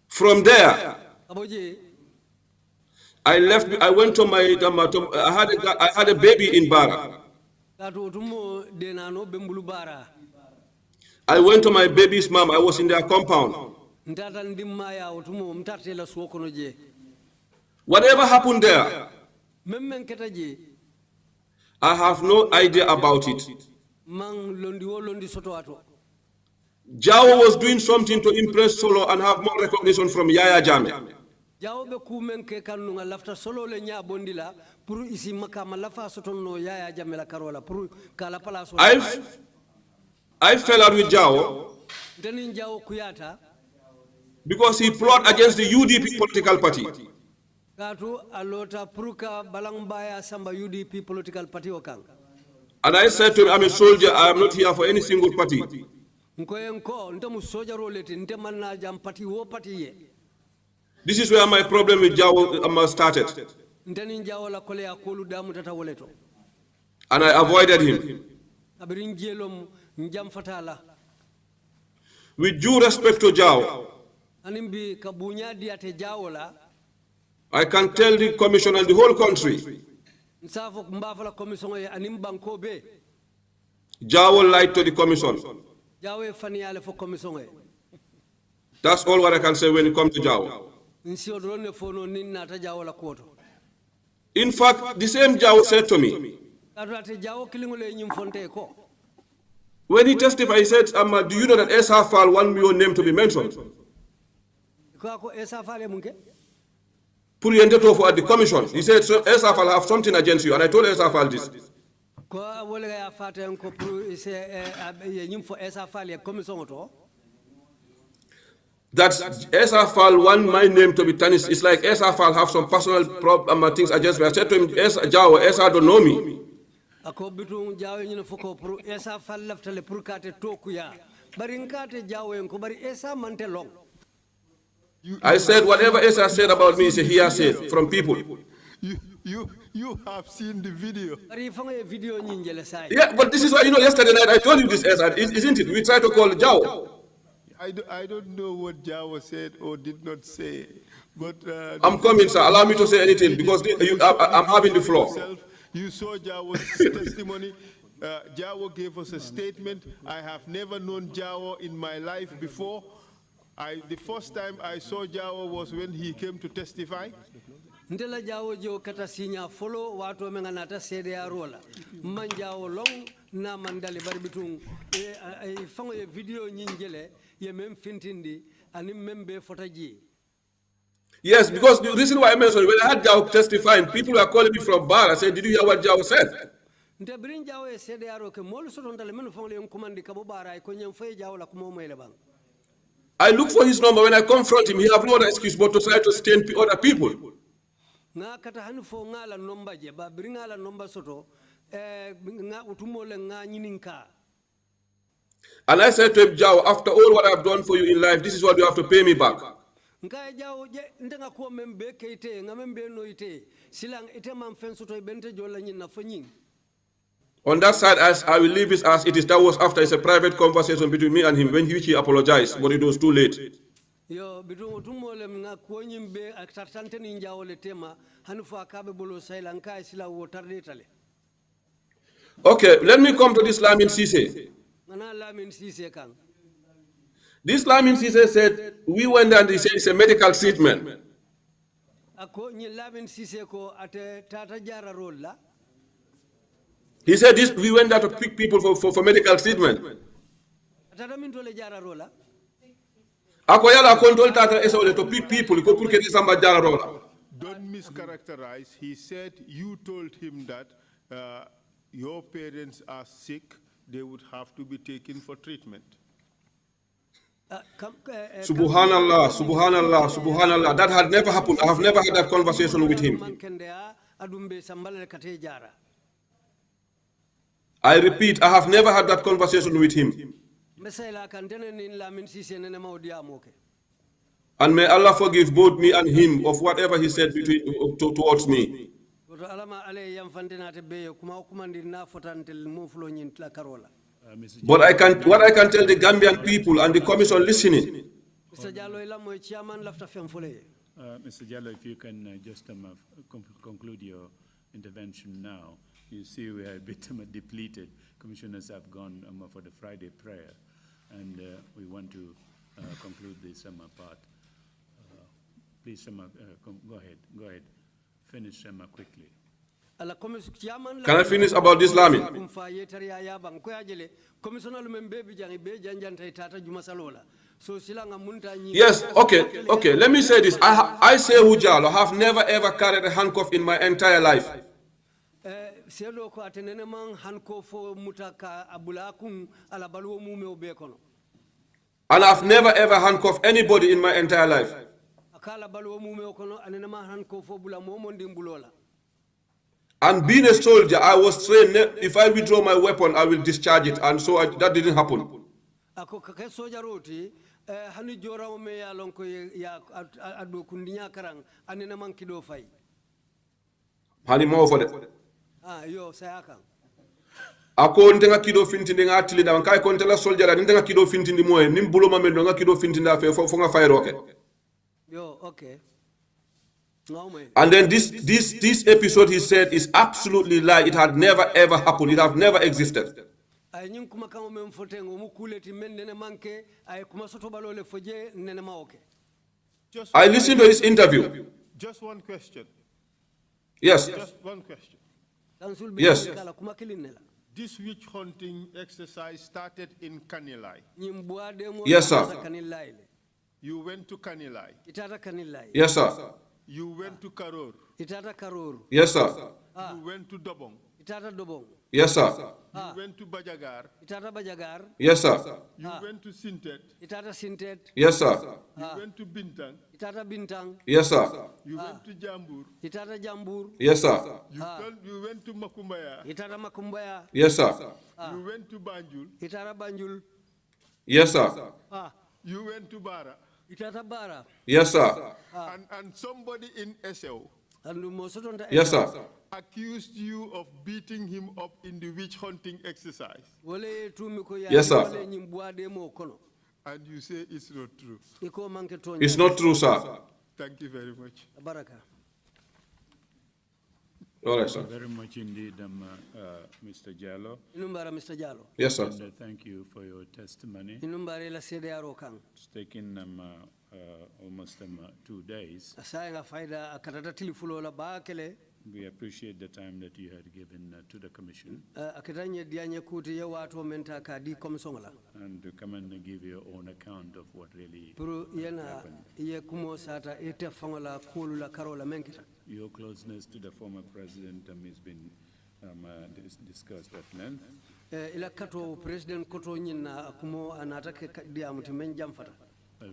From there, I left. I went to my. I had a baby in Bara. I went to my baby's mom. I was in their compound. Whatever happened there, I have no idea about it. Jallow was doing something to impress Solo and have more recognition from Yaya Jammeh. I fell out with Jallow because he plotted against the UDP political party. And I said to him, I'm a soldier, I am not here for any single party. This is where my problem with Jallow started. And I avoided him. With due respect to Jallow, I can tell the commission and the whole country, Jallow lied to the commission. That's all what I can say when it comes to Jallow. In fact, the same Jallow said to me, when he testified, he said, do you know that Esafal want your name to be mentioned? At the commission. He said, so Esafal have something against you, and I told Esafal this. That Esafal want my name to be tarnished. It's like Esafal have some personal things against me. I said to him, Jallow, Esa don't know me. I said whatever Esa said about me is a hearsay from people. You have seen the video. Yeah, but this is why, yesterday night I told you this, Esa, isn't it? We tried to call Jallow. I don't know what Jallow said or did not say, but I'm coming, sir. Allow me to say anything because I'm having the floor. You saw Jallo's testimony. Jallow gave us a statement. I have never known Jallow in my life before. The first time I saw Jallow was when he came to testify. Ndela Jallow jo kata sinya follow watu menganata sede ya rola man Jallow long na mandali bari bitung fango ye video nyinjele ye mem fintindi ani membe fotaji. Yes, because the reason why I mentioned when I had Jallow testifying, people were calling me from bar. I said, did you hear what Jallow said? I look for his number. When I confront him, he have no other excuse but to try to stain other people. And I said to him, Jallow, after all what I've done for you in life, this is what you have to pay me back. On that side, as I will leave it as it is. That was after it's a private conversation between me and him, when he apologized, but it was too late. Okay, let me come to this Lamin Cisse. This Lamin Cisse said, we went and he said it's a medical treatment. He said this, we went there to pick people for medical treatment. To pick people, don't mischaracterize. He said you told him that your parents are sick, they would have to be taken for treatment. Subhanallah, subhanallah, subhanallah. That had never happened. I have never had that conversation with him. I repeat, I have never had that conversation with him. And may Allah forgive both me and him of whatever he said towards me. But what I can tell the Gambian people and the commission listening. Mr. Jallow, if you can just conclude your intervention now. You see we are a bit depleted. Commissioners have gone for the Friday prayer, and we want to conclude this part. Please, go ahead. Finish quickly. Can I finish about this Lamin? Yes, okay. Let me say this. I Saikou Jallow have never ever carried a handcuff in my entire life. And I've never ever handcuffed anybody in my entire life. And being a soldier, I was trained, if I withdraw my weapon, I will discharge it. And so that didn't happen. Ako ntenga kido fintindi nga atili da nkai kontela soldier ntenga kido fintindi moye nimbulo mamendo nga kido fintindi afe fo nga fire roke. Yo, okay. And then this episode he said is absolutely lie. It had never ever happened. It have never existed. I listened to his interview. Just one question. Yes. Just one question. Yes. This witch hunting exercise started in Kanilai. Yes, sir. You went to Kanilai. Yes, sir. You went to Karor. Yes, sir. You went to Dobong. Yes, sir. You went to Bajagar. Yes, sir. You went to Sintet. Yes, sir. You went to Bintang. Yes, sir. You went to Jambur. Yes, sir. You went to Makumbaya. Yes, sir. You went to Banjul. Yes, sir. You went to Bara. Yes, sir. And somebody in SO. Yes, sir. Accused you of beating him up in the witch hunting exercise. Yes, sir. And you say it's not true. It's not true, sir. Thank you very much. All right, sir. Thank you very much indeed, Mr. Jallow. Yes, sir. And thank you for your testimony. It's taken almost 2 days. We appreciate the time that you had given to the Commission. And to come and give your own account of what really happened. Your closeness to the former president has been discussed at length.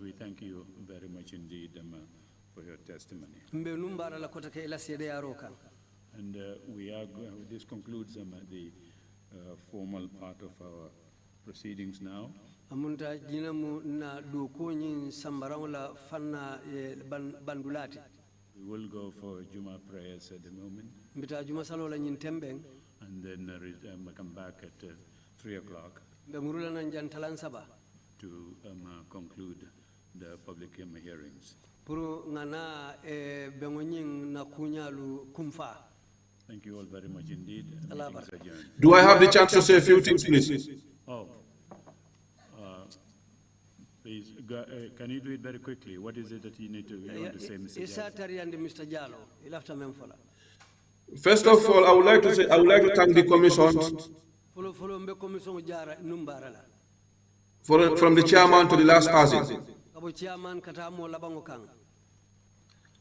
We thank you very much indeed for your testimony. And this concludes the formal part of our proceedings now. We will go for Juma prayers at the moment. And then come back at 3 o'clock to conclude the public hearings. Thank you all very much indeed. Do I have the chance to say a few things, please? Oh. Please, can you do it very quickly? What is it that you want to say, Mr. Jallow? First of all, I would like to thank the commission from the chairman to the last person.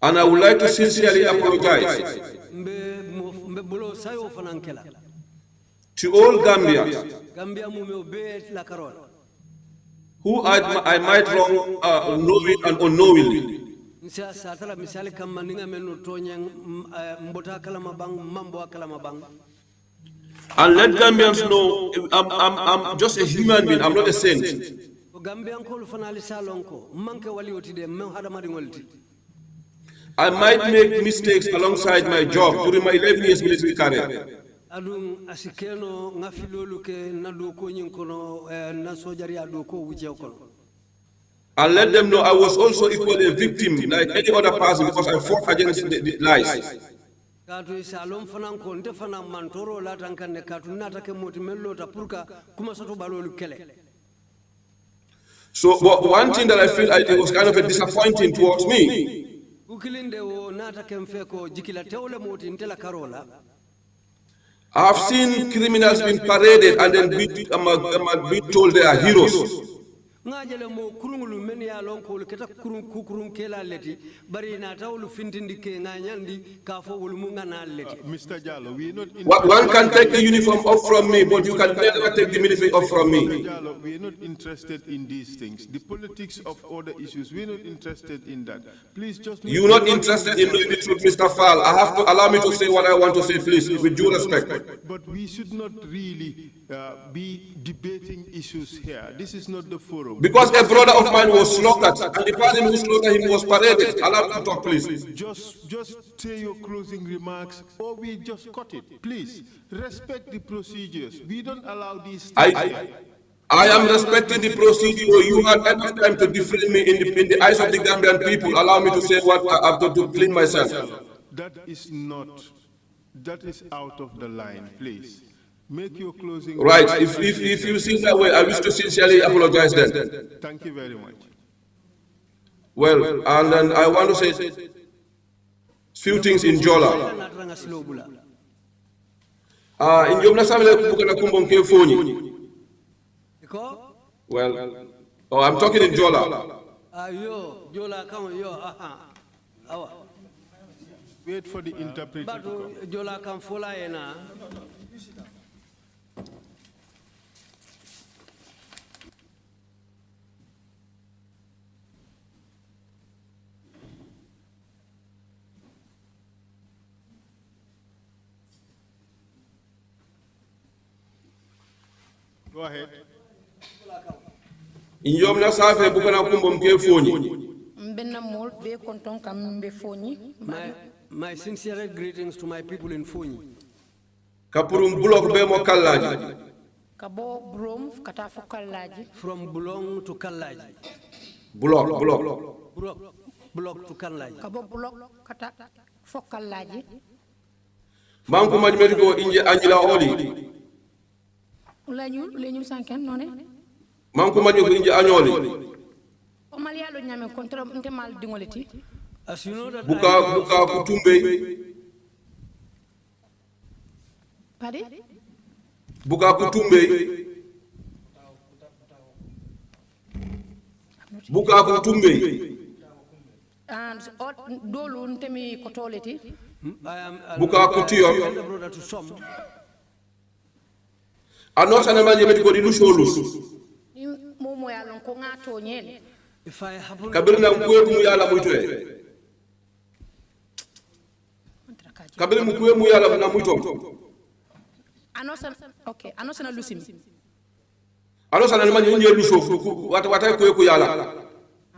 And I would like to sincerely apologize to all Gambians who I might wrong knowing and unknowingly. And let Gambians know I'm just a human being, I'm not a saint. I might make mistakes alongside my job during my 11 years military career. And let them know I was also equally a victim like any other person because I fought against the lies. So, but one thing that I feel it was kind of a disappointing towards me. I have seen criminals being paraded and then being told they are heroes. Mr. Jallow, we are not One can take the uniform off from me, but you can never take the military off from me. Mr. Jallow, we are not interested in these things. The politics of other issues, we are not interested in that. Please just... You're not interested in knowing the truth, Mr. Fall. I have to allow me to say what I want to say, please, with due respect. But we should not really be debating issues here. This is not the forum. Because a brother of mine was slaughtered, and the person who slaughtered him was paraded. Allow me to talk, please. Just say your closing remarks, or we just cut it. Please, respect the procedures. We don't allow these things. I am respecting the procedure. You had enough time to defend me in the eyes of the Gambian people. Allow me to say what I have to clean myself. That is out of the line, please. Make your closing right. If you see that way, I wish to sincerely apologize then. Thank you very much. Well, and then I want to say few things in Jola. In Jomna Samele Kukana Kumbon Kefoni. Well, I'm talking in Jola. Wait for the interpreter to come. Go ahead. In Yomna Safe Bukana Kumbom Kefoni. My sincere greetings to my people in Foni. Kapurum Bulok Bemo Kalaji. Kabo Brom Katafo Kalaji. From Bulong to Kalaji. Bulok to Kalaji. Kabo Bulok Katafo Kalaji. Manku Majmerigo Inja Angela Oli. Leñu sanken noné Manku Majmerigo Inja Anyoli. O Malialo ñame kontra ntemal dingoleti. As you know that Buka Kutumbe. Pardon? Buka Kutumbe. Buka Kutumbe. And dolu ntemi kotoleti. Buka Kutio. Anosa na manje metiko di lusolus. Momo ya lonko ngato nyele. If I happen Kabirina mkuwe kumuyala muitwe. Kabiri mkuwe muyala na muito. Anosa na lusimi. Anosa na manje nje luso wata kuwe kuyala.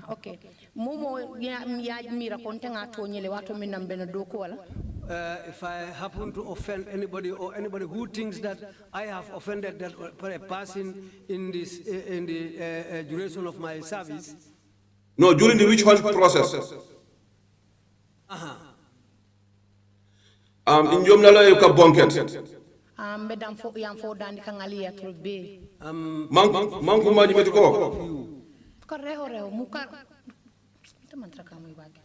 Okay. Momo ya mira konte ngato nyele wato minambena doko wala. If I happen to offend anybody or anybody who thinks that I have offended that a person in this in the duration of my service. No, during the witch hunt process. In Jomnala you can bonket. Medam fo yam fo dandi kangali ya trobe. Manku maji metiko. Korreho reho muka. Mantra kamu ibagi.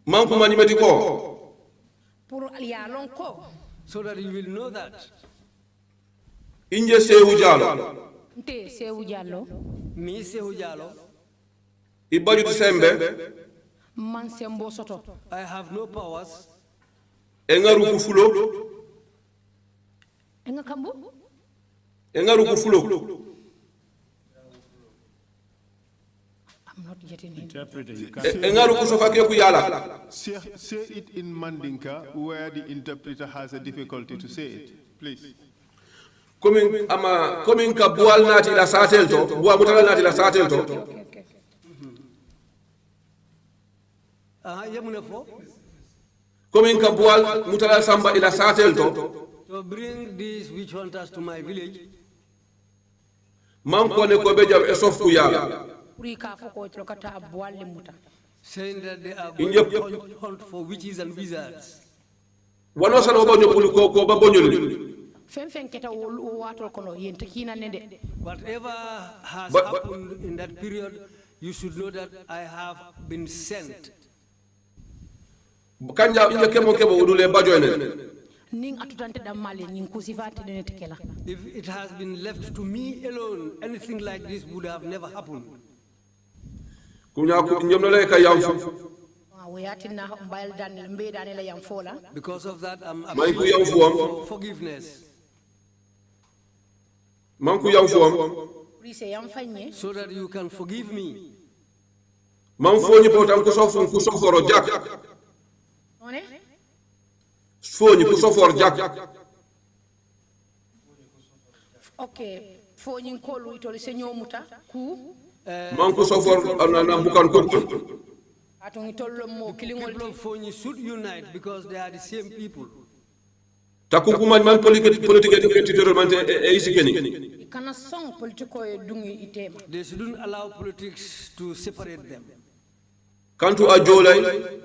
Manku maji metiko. Pour ya lonko. So that you will know that. Inje Saikou Jallow. Nte Saikou Jallow. Me Saikou Jallow. Ibaju Disembe. Man sembo soto. I have no powers. Engaru kufulo. Enga kambu? Engaru kufulo. I'm not getting it. Interpreter, you can't. Engaru kusofake kuyala. Say it in Mandinka where the interpreter has a difficulty to say it, please. Coming ka bual nati la satel to, bual mutala nati la satel to. Okay. Coming ka bual mutala samba ila satel to. To bring these witch hunters to my village. Man ko ne ko be jam esof kuyala. Saying that they are going to hunt for witches and wizards. Wano sana obanyo puliko ko babonyo. Whatever has happened in that period, you should know that I have been sent. Kanja inje kemo udule bajoyne. If it has been left to me alone, anything like this would have never happened. Because of that, I'm asking for forgiveness. So that you can forgive me. Okay, phone call we told Senor Muta, who? Manku sofor na bukan ko. People of Fonyi should unite because they are the same people. Takukuma man political man isikeni. They shouldn't allow politics to separate them. Kantu ajolai.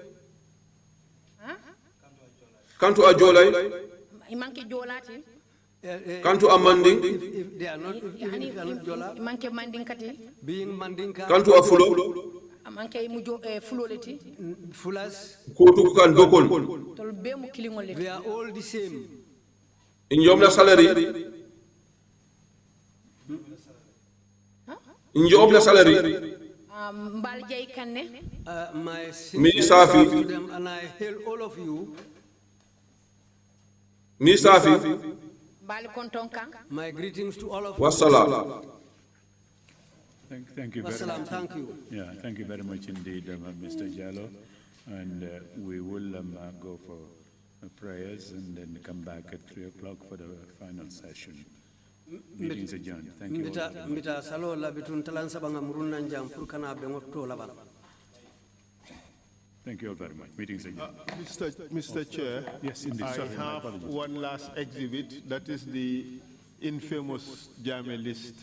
Kantu ajolai. Kantu amanding. If they are not, even if they are not Jola, being Mandinka. Kantu afulo. Fulas. Kotu kan dokon. They are all the same. In your salary. In your salary. My sincere to them, and I hail all of you. Misafi. My greetings to all of you. Wassalam. Thank you very much. Thank you. Yeah, thank you very much indeed, Mr. Jallow. And we will go for prayers and then come back at 3 o'clock for the final session. Meetings adjourned. Thank you. Thank you all very much. Meetings adjourned. Mr. Chair, yes, indeed. I have one last exhibit. That is the infamous Jame list.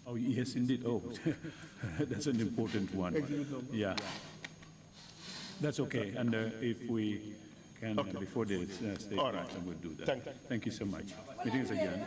Oh, yes, indeed. Oh, that's an important one. Yeah. That's okay. And if we can, before the state, we'll do that. Thank you. Thank you so much. Meetings adjourned.